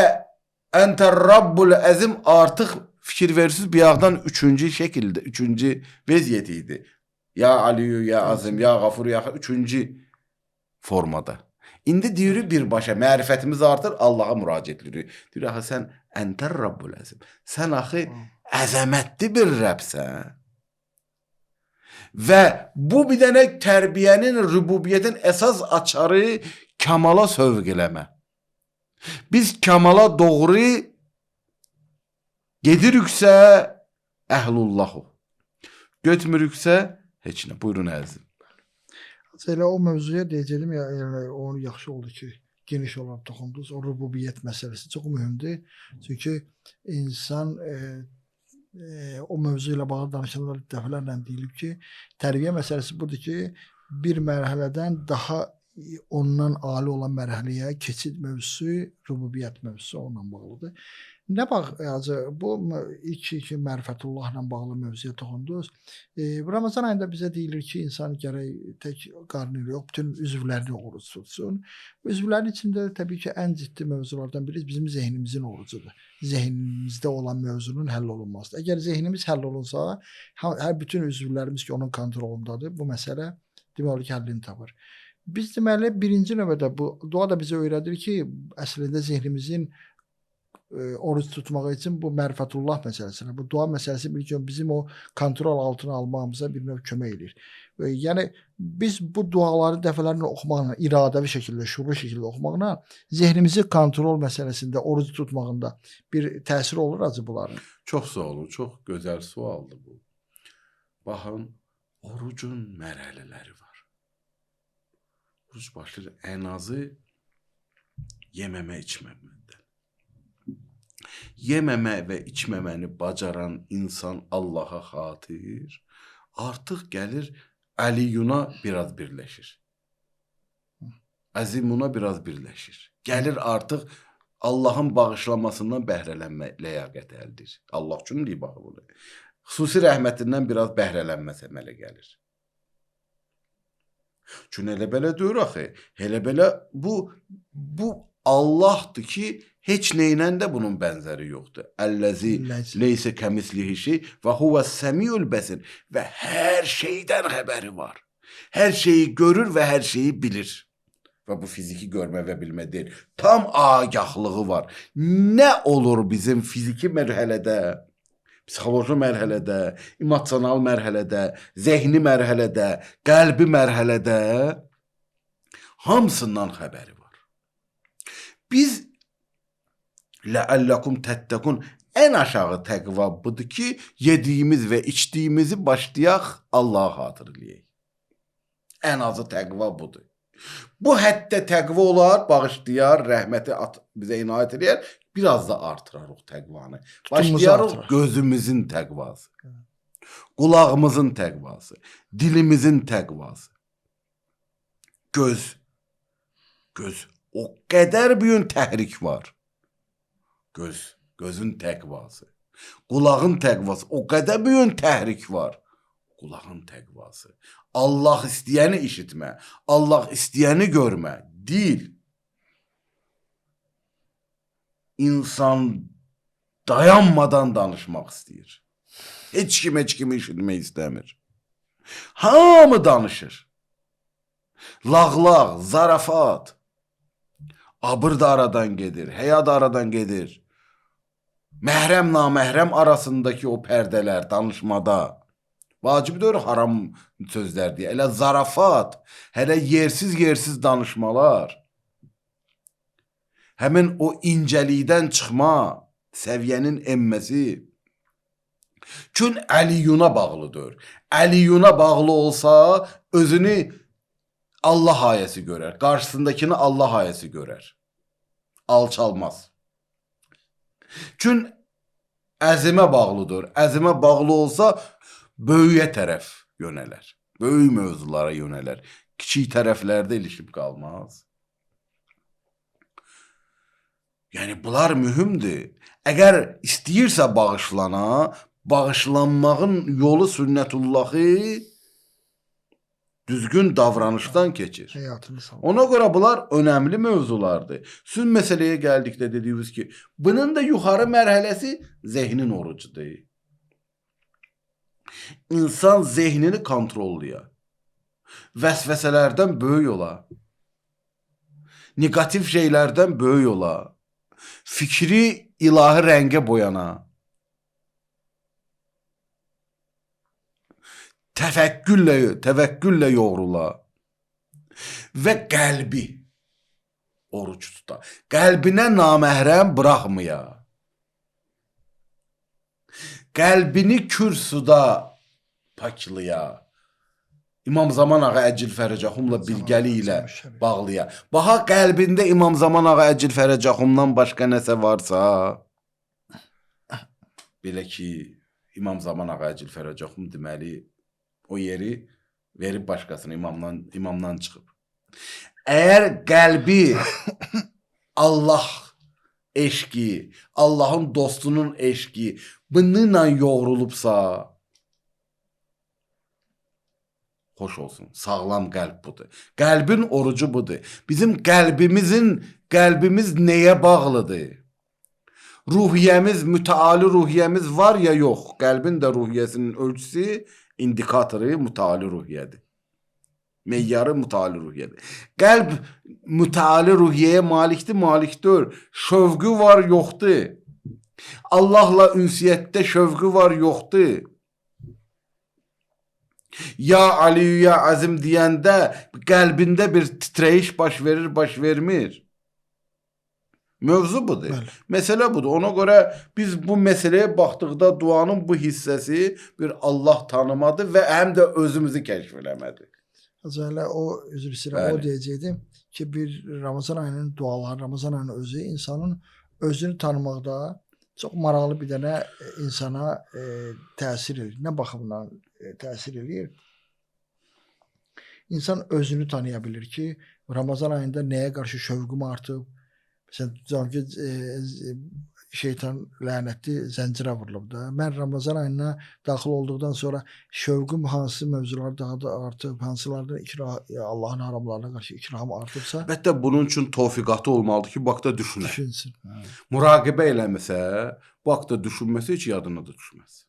Speaker 2: əntə Rabbul Əzim artıq fikir versiz bir yağdan üçüncü şəkildə, üçüncü vəziyyət idi. Ya Aliyu, ya Azim, ya Qafur, ya üçüncü formada. İndi deyirik birbaşa mərifətimiz artır, Allaha müraciət edirik. Deyir axı sən əntər Rabbul Əzim. Sən axı əzəmətli bir Rəbsən. Və bu bir dənə tərbiyənin, rübubiyyətin əsas açarı kamala sövq eləmə. Biz kamala doğru gediriksə əhlullahu. Götmürüksə heç nə. Buyurun əzizim.
Speaker 1: Elə o mövzuya deyəcəyim ya, onu yaxşı oldu ki, geniş olaraq toxundunuz. O rububiyyət məsələsi çox mühümdür. Çünki insan o mövzu ilə bağlı danışanlar dəfələrlə deyilib ki, tərbiyə məsələsi budur ki, bir mərhələdən daha ondan ali olan mərhələyə keçid mövzusu, rububiyyət mövzusu onunla bağlıdır. Nə bax, bu ilk mərifətullahla bağlı mövzuya toxundunuz. Ramazan ayında bizə deyilir ki, insan gərək tək qarnıyla yox, bütün üzvlərini oruc tutsun. Üzvlərin içində təbii ki, ən ciddi mövzulardan biri bizim zehnimizin orucudur. Zehnimizdə olan mövzunun həll olunmasıdır. Əgər zehnimiz həll olunsa, hər bütün üzvlərimiz ki, onun kontrolundadır, bu məsələ deməli ki, həllini tapır. Biz deməli birinci növbədə bu dua da bizə öyrədir ki, əslində zehnimizin oruç tutmaq üçün bu mərifətullah məsələsinə, bu dua məsələsi bizim o kontrol altına almağımıza bir növ kömək edir. Yəni biz bu duaları dəfələrlə oxumaqla, iradəvi şəkildə, şuurlu şəkildə oxumaqla zehnimizi kontrol məsələsində, oruç tutmağında bir təsir olur acı bunların.
Speaker 2: Çox sağ olun, çox gözəl sualdır bu. Baxın, orucun mərhələləri var. Oruc başlayır ən azı yeməmə, içməmədən. Yeməmə və içməməni bacaran insan Allaha xatir artıq gəlir Əliyuna biraz birləşir. Əzimuna biraz birləşir. Gəlir artıq Allahın bağışlamasından bəhrələnmə ləyaqət əldir. Allah üçün deyib baxı bunu. Xüsusi rəhmətindən biraz bəhrələnməsə əmələ gəlir. Çünki elə belə deyir axı, elə belə bu Allahdır ki, heç neynə də bunun bənzəri yoxdur. Əlləzi leysə kəmislihi şey və huvəs-səmiyul bəsir və hər şeydən xəbəri var. Hər şeyi görür və hər şeyi bilir. Və bu fiziki görmə və bilmə deyil. Tam agahlığı var. Nə olur bizim fiziki mərhələdə, psixoloji mərhələdə, emosional mərhələdə, zehni mərhələdə, qəlbi mərhələdə hamısından xəbəri var. Biz ləəlləkum təttəqun ən aşağı təqva budur ki, yediyimiz və içdiyimizi başlayaq Allaha xatırlayaq. Ən azı təqva budur. Bu həddə təqva olar, bağışlayar, rəhməti bizə inayət edər, biraz da artırarıq təqvanı. Başlayarıq gözümüzün təqvası, qulağımızın təqvası, dilimizin təqvası. Göz. O qədər büyük təhrik var. Gözün təqvası. Qulağın təqvası. O qədər büyük təhrik var. Qulağın təqvası. Allah istəyəni işitmə. Allah istəyəni görmə. Dil. İnsan dayanmadan danışmaq istəyir. Heç kimi işitmək istəmir. Hamı danışır. Lağlaq, zarafat. Abır da aradan gedir, həya da aradan gedir. Məhrəm, naməhrəm arasındakı o pərdələr danışmada. Vacibdir haram sözlər deyə. Elə zarafat, hələ yersiz danışmalar. Həmin o incəlikdən çıxma, səviyyənin enməsi. Kün Əliyuna bağlıdır. Əliyuna bağlı olsa özünü Allah ayəsi görər. Qarşısındakini Allah ayəsi görər. Alçalmaz. Çün əzimə bağlıdır. Əzimə bağlı olsa böyüyə tərəf yönələr. Böyük mövzulara yönələr. Kiçik tərəflərdə ilişib qalmaz. Yəni bunlar mühümdür. Əgər istəyirsə bağışlana, bağışlanmağın yolu sünnətullahı düzgün davranışdan keçir. Ona görə bunlar önəmli mövzulardır. Siz məsələyə gəldikdə dediyiniz ki, bunun da yuxarı mərhələsi zehnin orucudur. İnsan zehnini kontrollaya, vəsvəsələrdən böyük ola, Negativ şeylərdən böyük ola. Fikri ilahi rəngə boyana. Təvəkküllə yoğrula. Və qəlbi oruç tuta. Qəlbinə naməhrəm buraxmaya. Qəlbini kür suda paklaya. İmam Zaman Ağa Əcil Fərəcəxumla bilgəliklə bağlaya. Baha qəlbində İmam Zaman Ağa Əcil Fərəcəxumdan başqa nəsə varsa, belə ki, İmam Zaman Ağa Əcil Fərəcəxum deməli o yeri verib başqasına, imamdan çıxıb. Əgər qəlbi Allah eşqi, Allahın dostunun eşqi bununla yoğrulubsa, xoş olsun, sağlam qəlb budur. Qəlbin orucu budur. Bizim qəlbimiz nəyə bağlıdır? Ruhiyyəmiz, mütəali ruhiyyəmiz var ya yox? Qəlbin də ruhiyyəsinin ölçüsü, indikatoru mütəali ruhiyyədir. Meyyarı mütəali ruhiyyədir. Qəlb mütəali ruhiyyəyə malikdir, malik deyil. Şövqü var, yoxdur. Allahla ünsiyyətdə şövqü var, yoxdur. Ya Ali, ya Azim deyəndə qəlbində bir titrəyiş baş verir, baş vermir. Mövzu budur. Bəli. Məsələ budur. Ona görə biz bu məsələyə baxdıqda duanın bu hissəsi bir Allah tanımadır və həm də özümüzü kəşf eləmədir.
Speaker 1: Azərlə o üzr istəyirəm, o deyəcəkdim ki, bir Ramazan ayının duaları, Ramazan ayının özü insanın özünü tanımaqda çox maraqlı bir dənə insana təsir edir. Nə baxımdan təsir edir? İnsan özünü tanıya bilir ki, Ramazan ayında nəyə qarşı şövqüm artıb. Məsələn, şeytan lənətli zəncirə vurulub da. Mən Ramazan ayına daxil olduqdan sonra şövqüm hansı mövzular daha da artıb, hansılardan Allahın haramlarına qarşı ikrahım artıbsa.
Speaker 2: Əlbəttə bunun üçün tövfiqatı olmalıdır ki, bu haqda düşünə.
Speaker 1: Düşünsün.
Speaker 2: Muraqibə eləməsə, bu haqda düşünməsə heç yadına da düşməz.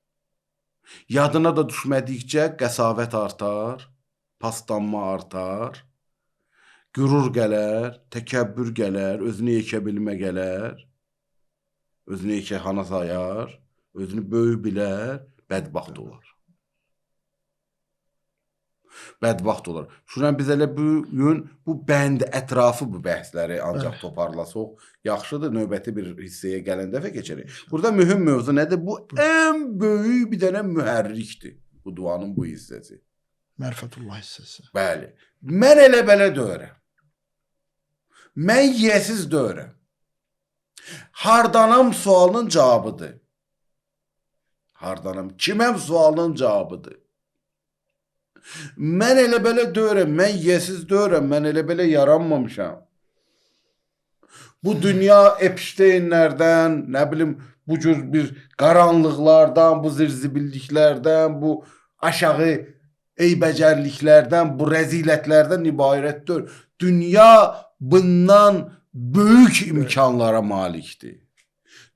Speaker 2: Yadına da düşmədikcə qəsavət artar, paslanma artar, qürur gələr, təkəbbür gələr, özünü yekə bilmə gələr, özünü yekəxana sayar, özünü böyük bilər, bədbaxt olar. Bədbaxt olar. Şuran biz elə bugün bu bənd ətrafı bu bəhsləri ancaq toparlasaq yaxşıdır. Növbəti bir hissəyə gələn dəfə keçərik. Burada mühüm mövzu nədir? Bu ən böyük bir dənə mühərrikdir. Bu duanın bu hissəsi.
Speaker 1: Mərfətullah hissəsi.
Speaker 2: Bəli. Mən elə belə deyirəm. Mən yiyəsiz deyirəm. Hardanam sualının cavabıdır. Hardanam, kiməm sualının cavabıdır. Mən elə belə deyirəm, mən yiyəsiz deyirəm, mən elə belə yaranmamışam. Bu dünya Epsteinlərdən, nə bilim, bu cür bir qaranlıqlardan, bu zirzibilliklərdən, bu aşağı eybəcərliklərdən, bu rəzilətlərdən ibarətdir. Dünya bundan böyük imkanlara malikdir.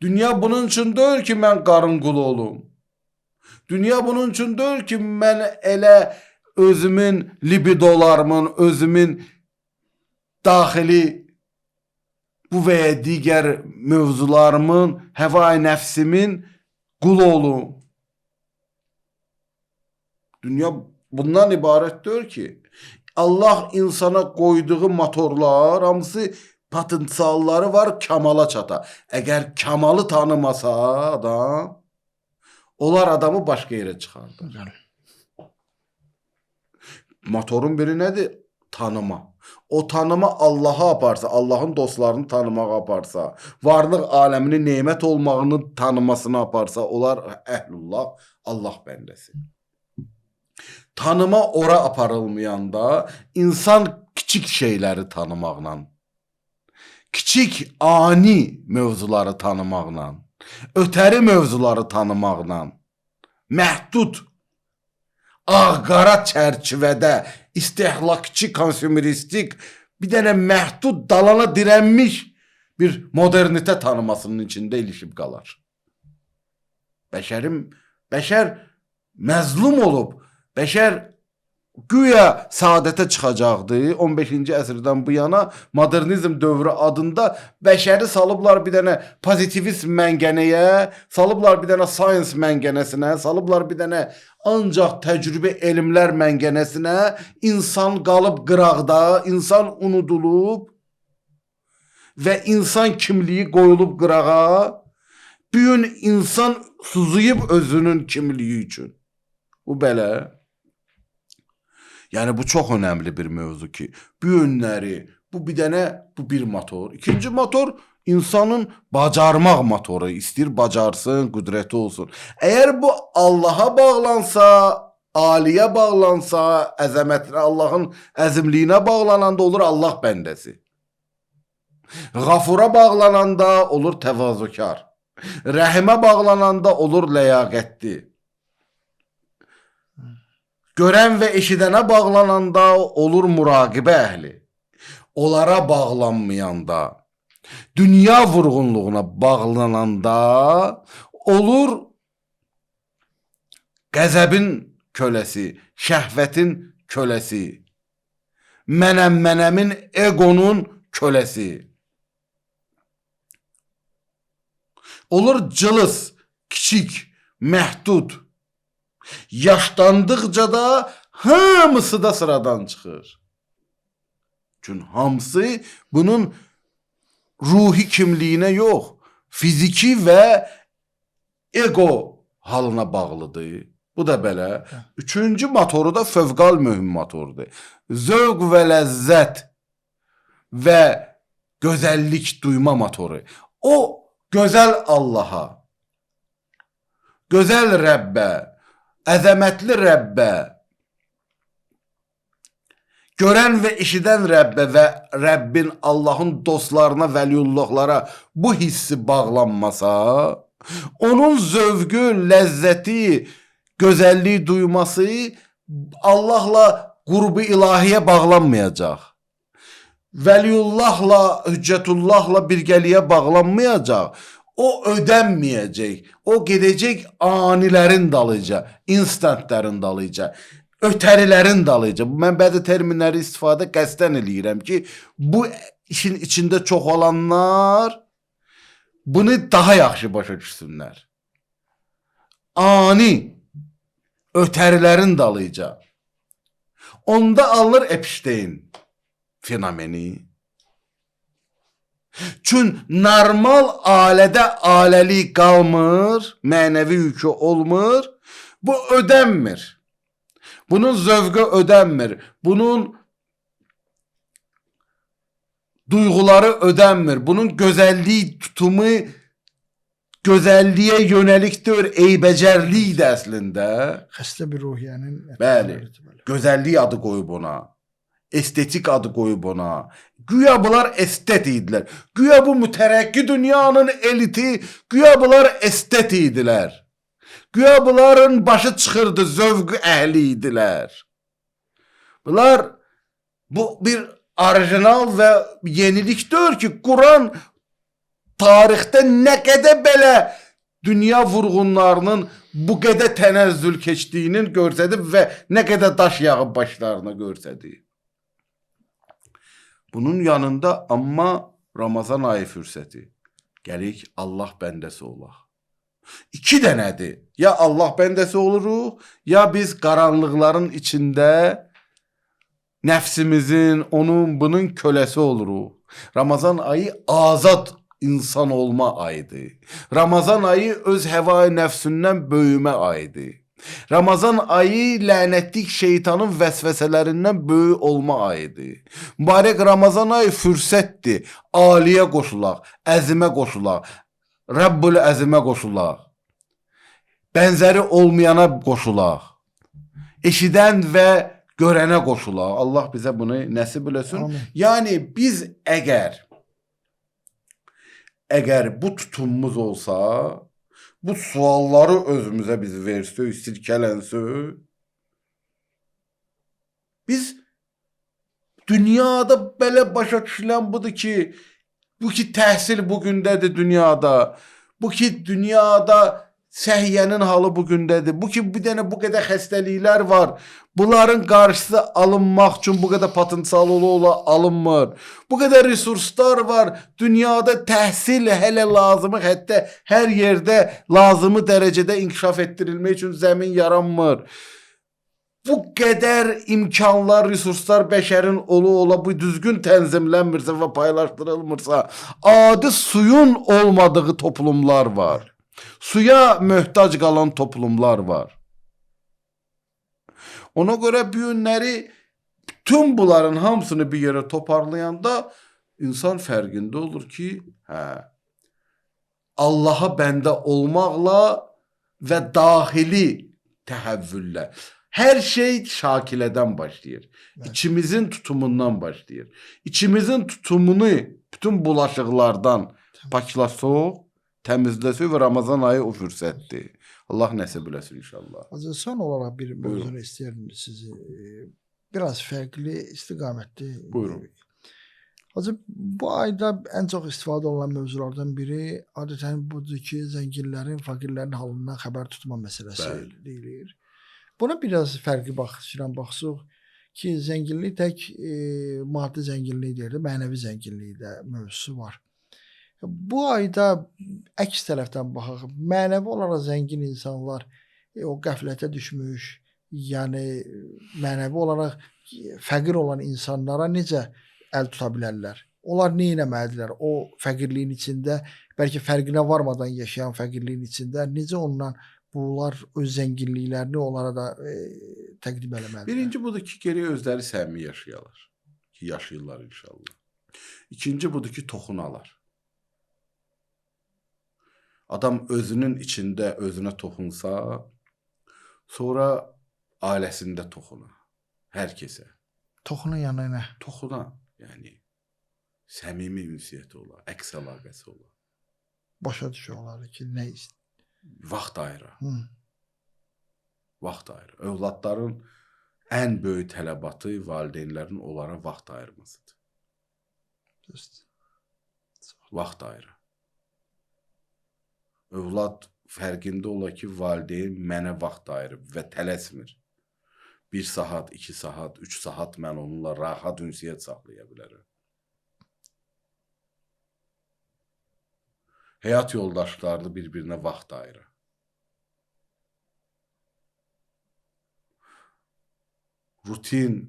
Speaker 2: Dünya bunun üçün deyil ki, mən qarın qulu olum. Dünya bunun üçün deyil ki, mən elə özümün libidolarımın, özümün daxili bu və ya digər mövzularımın, həvai nəfsimin qulu olum. Dünya bundan ibarət deyil ki, Allah insana qoyduğu motorlar, hamısı potensialları var kamala çata. Əgər kamalı tanımasa adam, onlar adamı başqa yerə çıxardır. Motorun biri nədir? Tanıma. O tanıma Allah'a aparsa, Allah'ın dostlarını tanımağa aparsa, varlıq aləminin nemət olmağını tanımasına aparsa, onlar əhlullah, Allah bəndəsi. Tanıma ora aparılmayanda insan kiçik şeyləri tanımaqla, kiçik ani mövzuları tanımaqla, ötəri mövzuları tanımaqla, məhdud ağ-qara çərçivədə istehlakçı, konsumeristik, bir dənə məhdud dalana dirənmiş bir modernitə tanımasının içində ilişib qalar. Bəşər məzlum olub, bəşər güya saadətə çıxacaqdı 15-ci əsrdən bu yana modernizm dövrü adında bəşəri salıblar bir dənə pozitivist məngənəyə, salıblar bir dənə science məngənəsinə, salıblar bir dənə ancaq təcrübə elmlər məngənəsinə, insan qalıb qıraqda, insan unudulub və insan kimliyi qoyulub qırağa, bir gün insan suzuyub özünün kimliyi üçün. Bu belə. Yəni bu çox önəmli bir mövzu ki, bu yönləri, bu bir dənə, bu bir motor. İkinci motor insanın bacarmaq motoru, istəyir bacarsın, qüdrəti olsun. Əgər bu Allaha bağlansa, aliyə bağlansa, əzəmətinə, Allahın əzimliyinə bağlananda olur Allah bəndəsi. Qafura bağlananda olur təvazökar. Rəhimə bağlananda olur ləyaqətli. Görən və eşidənə bağlananda olur muraqibə əhli. Onlara bağlanmayanda, dünya vurğunluğuna bağlananda olur qəzəbin köləsi, şəhvətin köləsi, mənəmin, egonun köləsi. Olur cılız, kiçik, məhdud. Yaşlandıqca da hamısı da sıradan çıxır. Çünki hamısı bunun ruhi kimliyinə yox, fiziki və ego halına bağlıdır. Bu da belə. Üçüncü motoru da fövqal mühüm motordur. Zövq və ləzzət və gözəllik duyma motoru. O gözəl Allaha, gözəl Rəbbə, əzəmətli Rəbbə, görən və eşidən Rəbbə və Rəbbin Allahın dostlarına, vəliyullahlara bu hissi bağlanmasa, onun zövqü, ləzzəti, gözəlliyi duyması Allahla qurbu ilahiyə bağlanmayacaq. Vəliyullahla, hüccətullahla birgəliyə bağlanmayacaq. O ödənməyəcək. O gedəcək anilərin dalıca, instantlərin dalıca, ötərilərin dalıca. Mən bəzi terminləri istifadə qəsdən eləyirəm ki, bu işin içində çox olanlar bunu daha yaxşı başa düşsünlər. Ani ötərilərin dalıca. Onda alınır Epstein fenomeni. Çünki normal alədə aləlik qalmır, mənəvi yükü olmur, bu ödənmir. Bunun zövqü ödənmir, bunun duyğuları ödənmir, bunun gözəlliyi tutumu gözəlliyə yönəlikdir, eybəcərlikdir əslində.
Speaker 1: Xəstə bir ruhiyyənin.
Speaker 2: Bəli, gözəllik adı qoyub ona. Estetik adı qoyub ona. Güya bunlar estet idilər. Güya bu mütərəqqi dünyanın eliti, güya bunlar estet idilər. Güya bunların başı çıxırdı, zövqü əhli idilər. Bunlar bu bir orijinal və yenilikdir ki, Quran tarixdə nə qədər belə dünya vurğunlarının bu qədər tənəzzül keçdiyinin görsədib və nə qədər daş yağıb başlarına görsədib. Bunun yanında amma Ramazan ayı fürsəti. Gəlik Allah bəndəsi olaq. İki dənədir. Ya Allah bəndəsi oluruq, ya biz qaranlıqların içində nəfsimizin, onun, bunun köləsi oluruq. Ramazan ayı azad insan olma ayıdır. Ramazan ayı öz həvai nəfsündən böyümə ayıdır. Ramazan ayı lənətlik şeytanın vəsvəsələrindən böyük olma ayıdır. Mübarək Ramazan ayı fürsətdir. Aliyə qoşulaq, əzimə qoşulaq, Rəbbül əzimə qoşulaq, bənzəri olmayana qoşulaq, eşidən və görənə qoşulaq. Allah bizə bunu nəsib eləsin.
Speaker 1: Amin.
Speaker 2: Yəni biz əgər bu tutumumuz olsa, bu sualları özümüzə biz versək, silkələnsək, biz dünyada belə başa düşülən budur ki, bu ki təhsil bugündədir dünyada, bu ki dünyada səhiyyənin halı bu gündədir. Bu ki, bir dənə bu qədər xəstəliklər var. Bunların qarşısı alınmaq üçün bu qədər potensial ola alınmır. Bu qədər resurslar var. Dünyada təhsil hələ lazımı, hətta hər yerdə lazımı dərəcədə inkişaf etdirilmək üçün zəmin yaranmır. Bu qədər imkanlar, resurslar bəşərin ola bu düzgün tənzimlənmirsə və paylaşdırılmırsa, adi suyun olmadığı toplumlar var. Suya möhtac qalan toplumlar var. Ona görə bu günləri bütün bunların hamısını bir yerə toparlayanda insan fərqində olur ki, Allaha bəndə olmaqla və daxili təhəvvüllə. Hər şey Şakilədən başlayır. İçimizin tutumundan başlayır. İçimizin tutumunu bütün bulaşıqlardan paklasaq, təmizləsək və Ramazan ayı o fürsətdir. Allah nəsib eləsin inşallah.
Speaker 1: Hacı, son olaraq bir mövzunu istəyirəm sizi. Biraz fərqli istiqamətli.
Speaker 2: Buyurun.
Speaker 1: Hacı, bu ayda ən çox istifadə olunan mövzulardan biri adətən budur ki, zənginlərin, fakirlərin halından xəbər tutma məsələsi deyilir. Buna biraz fərqli baxsaq ki, zənginlik tək maddi zənginlik deyil, mənəvi zənginlik də mövzusu var. Bu ayda əks tərəfdən baxaq, mənəvi olaraq zəngin insanlar o qəflətə düşmüş, yəni mənəvi olaraq fəqir olan insanlara necə əl tuta bilərlər? Onlar nə etməlidirlər? O fəqirliyin içində, bəlkə fərqinə varmadan yaşayan fəqirliyin içində necə ondan bunlar öz zənginliklərini onlara da təqdim eləməlidir?
Speaker 2: Birinci budur ki, geriyə özləri səmimi yaşayarlar. Ki, yaşayırlar inşallah. İkinci budur ki, toxunalar. Adam özünün içində özünə toxunsa, sonra ailəsində toxuna. Hər kəsə.
Speaker 1: Toxuna yəni nə?
Speaker 2: Toxuna. Yəni, səmimi ünsiyyəti ola, əks əlaqəsi ola.
Speaker 1: Başa düşürlər ki, nə istəyir?
Speaker 2: Vaxt ayıra. Vaxt ayıra. Övladların ən böyük tələbatı valideynlərin onlara vaxt ayırmasıdır. Vaxt ayıra. Övlad fərqində ola ki, valideyn mənə vaxt ayırıb və tələsmir. 1 saat, 2 saat, 3 saat mən onunla rahat ünsiyyət saxlaya bilərəm. Həyat yoldaşlarını bir-birinə vaxt ayırır. Rutin,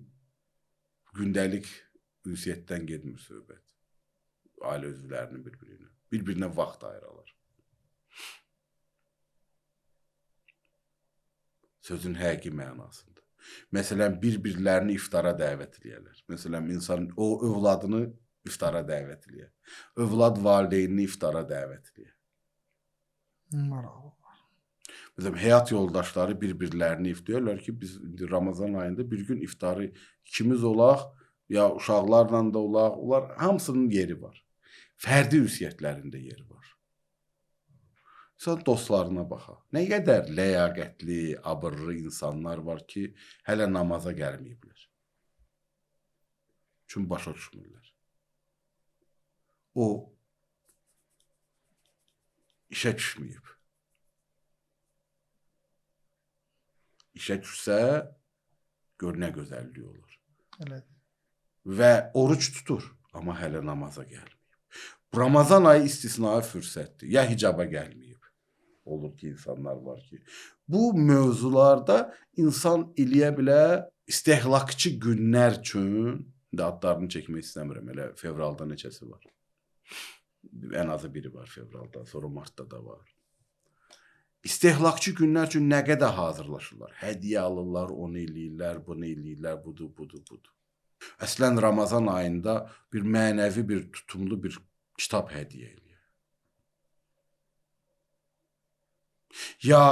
Speaker 2: gündəlik ünsiyyətdən gedmir söhbət. Ailə üzvlərinin bir-birinə vaxt ayırırlar. Sözün həqiqi mənasında. Məsələn, bir-birlərini iftara dəvət edirlər. Məsələn, insan o övladını iftara dəvət edir. Övlad valideynini iftara dəvət edir. Məsələn, həyat yoldaşları bir-birlərini iftarlayırlar ki, biz Ramazan ayında bir gün iftarı ikimiz olaq, ya uşaqlarla da olaq, onlar hamısının yeri var. Fərdi ünsiyyətlərində yeri var. İnsan dostlarına baxaq. Nə qədər ləyaqətli, abırlı insanlar var ki, hələ namaza gəlməyiblər. Çünki başa düşmürlər. O işə düşməyib. İşə düşsə, gör nə gözəlliyi olur.
Speaker 1: Elə.
Speaker 2: Və oruç tutur, amma hələ namaza gəlməyib. Ramazan ayı istisnai fürsətdir. Ya hicaba gəlməyib. Olur ki, insanlar var ki. Bu mövzularda insan eləyə bilər istehlakçı günlər üçün, adlarını çəkmək istəmirəm, elə fevralda neçəsi var. Ən azı biri var fevralda, sonra martda da var. İstehlakçı günlər üçün nə qədər hazırlaşırlar? Hədiyyə alırlar, onu eləyirlər, bunu eləyirlər, budur. Əslən Ramazan ayında bir mənəvi, bir tutumlu bir kitab hədiyyə eləyir. Ya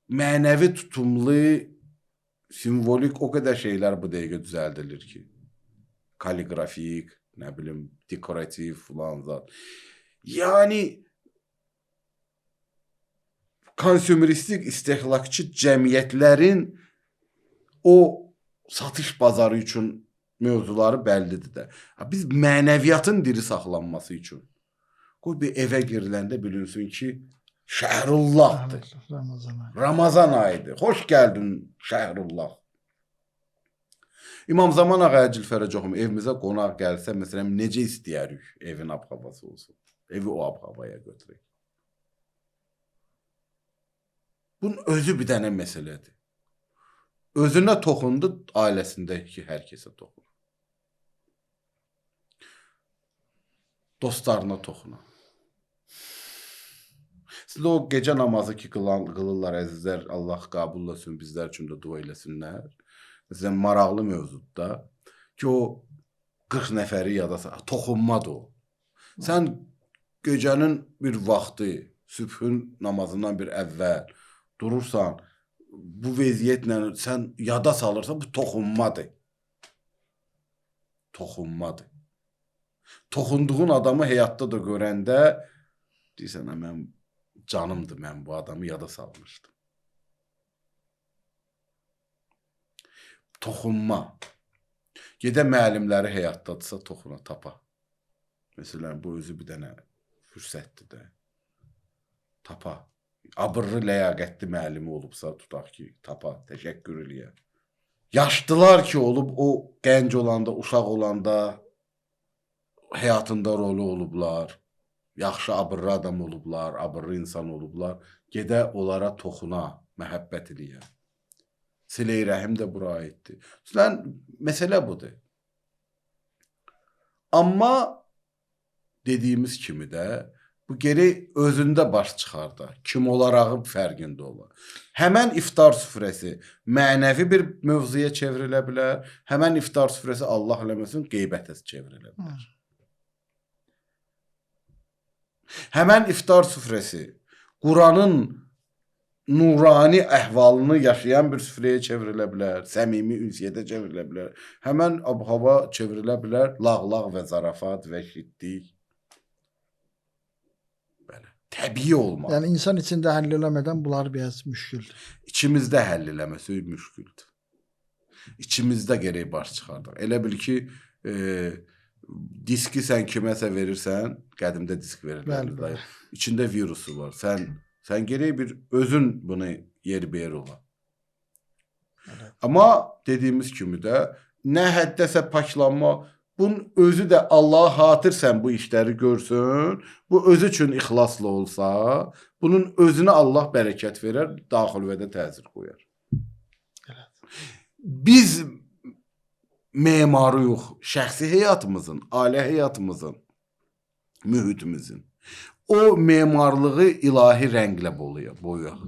Speaker 2: mənəvi tutumlu, simvolik o qədər şeylər bu dəqiqə düzəldilir ki, kaligrafik, nə bilim, dekorativ filan zat. Yəni konsumeristik istehlakçı cəmiyyətlərin o satış bazarı üçün mövzuları bəllidir də. Biz mənəviyyatın diri saxlanması üçün qoy bir evə giriləndə bilinsin ki, Şəhrullahdır.
Speaker 1: Ramazana.
Speaker 2: Ramazan ayıdır. Xoş gəldin Şəhrullah. İmam Zaman Ağa Əcilfərəcoğum evimizə qonaq gəlsə, məsələn, necə istəyərik evin ab-havası olsun? Evi o ab-havaya götürək. Bunun özü bir dənə məsələdir. Özünə toxundu, ailəsindəki hər kəsə toxunur. Dostlarına toxunar. Siz o gecə namazı ki qılırlar əzizlər, Allah qəbul etsin, bizlər üçün də dua eləsinlər. Məsələn, maraqlı mövzuda ki, o 40 nəfəri yada salır, toxunmadır o. Sən gecənin bir vaxtı, sübhün namazından bir əvvəl durursan, bu vəziyyətlə sən yada salırsan, bu toxunmadır. Toxunmadır. Toxunduğun adamı həyatda da görəndə deyirsən, mən canımdır, mən bu adamı yada salmışdım. Toxunma. Gedə müəllimləri həyatdadırsa toxuna, tapa. Məsələn, bu özü bir dənə fürsətdir də. Tapa. Abırlı, ləyaqətli müəllimi olubsa, tutaq ki, tapa, təşəkkür eləyər. Yaşlılar ki, olub, o gənc olanda, uşaq olanda həyatında rolu olublar. Yaxşı abırlı adam olublar, abırlı insan olublar. Gedə onlara toxuna, məhəbbət eləyər. Silə-i rəhim də bura aiddir. Məsələ budur. Amma dediyimiz kimi də bu geri özündə baş çıxarda. Kim olarağı fərqində olar. Həmən iftar süfrəsi mənəvi bir mövzuya çevrilə bilər. Həmən iftar süfrəsi Allah eləməsin qeybətə çevrilə bilər. Həmən iftar süfrəsi Quranın nurani əhvalını yaşayan bir süfrəyə çevrilə bilər, səmimi ünsiyyətə çevrilə bilər. Həmən ab-hava çevrilə bilər, lağlaq və zarafat və şiddik. Belə, təbii olmalı.
Speaker 1: Yəni, insan içində həll eləmədən bunlar biraz müşküldür.
Speaker 2: İçimizdə həll eləməsi müşküldür. İçimizdə gərək baş çıxardıq. Elə bil ki, diski sən kiməsə verirsən, qədimdə disk verirlər. İçində virusu var. Sən gərək bir özün bunu yer-bir ola. Evet. Amma dediyimiz kimi də nə həddəsə paklanma, bunun özü də Allaha xatir sən bu işləri görsün, bu özü üçün ixlaslı olsa, bunun özünə Allah bərəkət verər, daxilvədə təsir qoyar. Evet. Biz memarıyıq, şəxsi həyatımızın, ailə həyatımızın, mühitimizin. O memarlığı ilahi rənglə boyuyaq.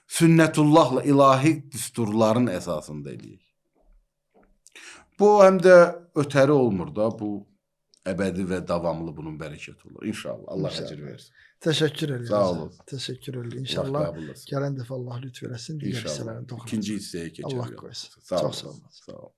Speaker 2: Sünnətullahla ilahi düsturların əsasında eləyək. Bu həm də ötəri olmur da, bu əbədi və davamlı bunun bərəkəti olur. İnşallah. Allah əcir versin.
Speaker 1: Təşəkkür edirəm.
Speaker 2: Sağ olun.
Speaker 1: Təşəkkür edirəm. İnşallah gələn dəfə Allah lütf eləsin.
Speaker 2: İnşallah. İkinci hissəyə keçərik.
Speaker 1: Allah qoysun. Çox sağ olun.
Speaker 2: Sağ olun.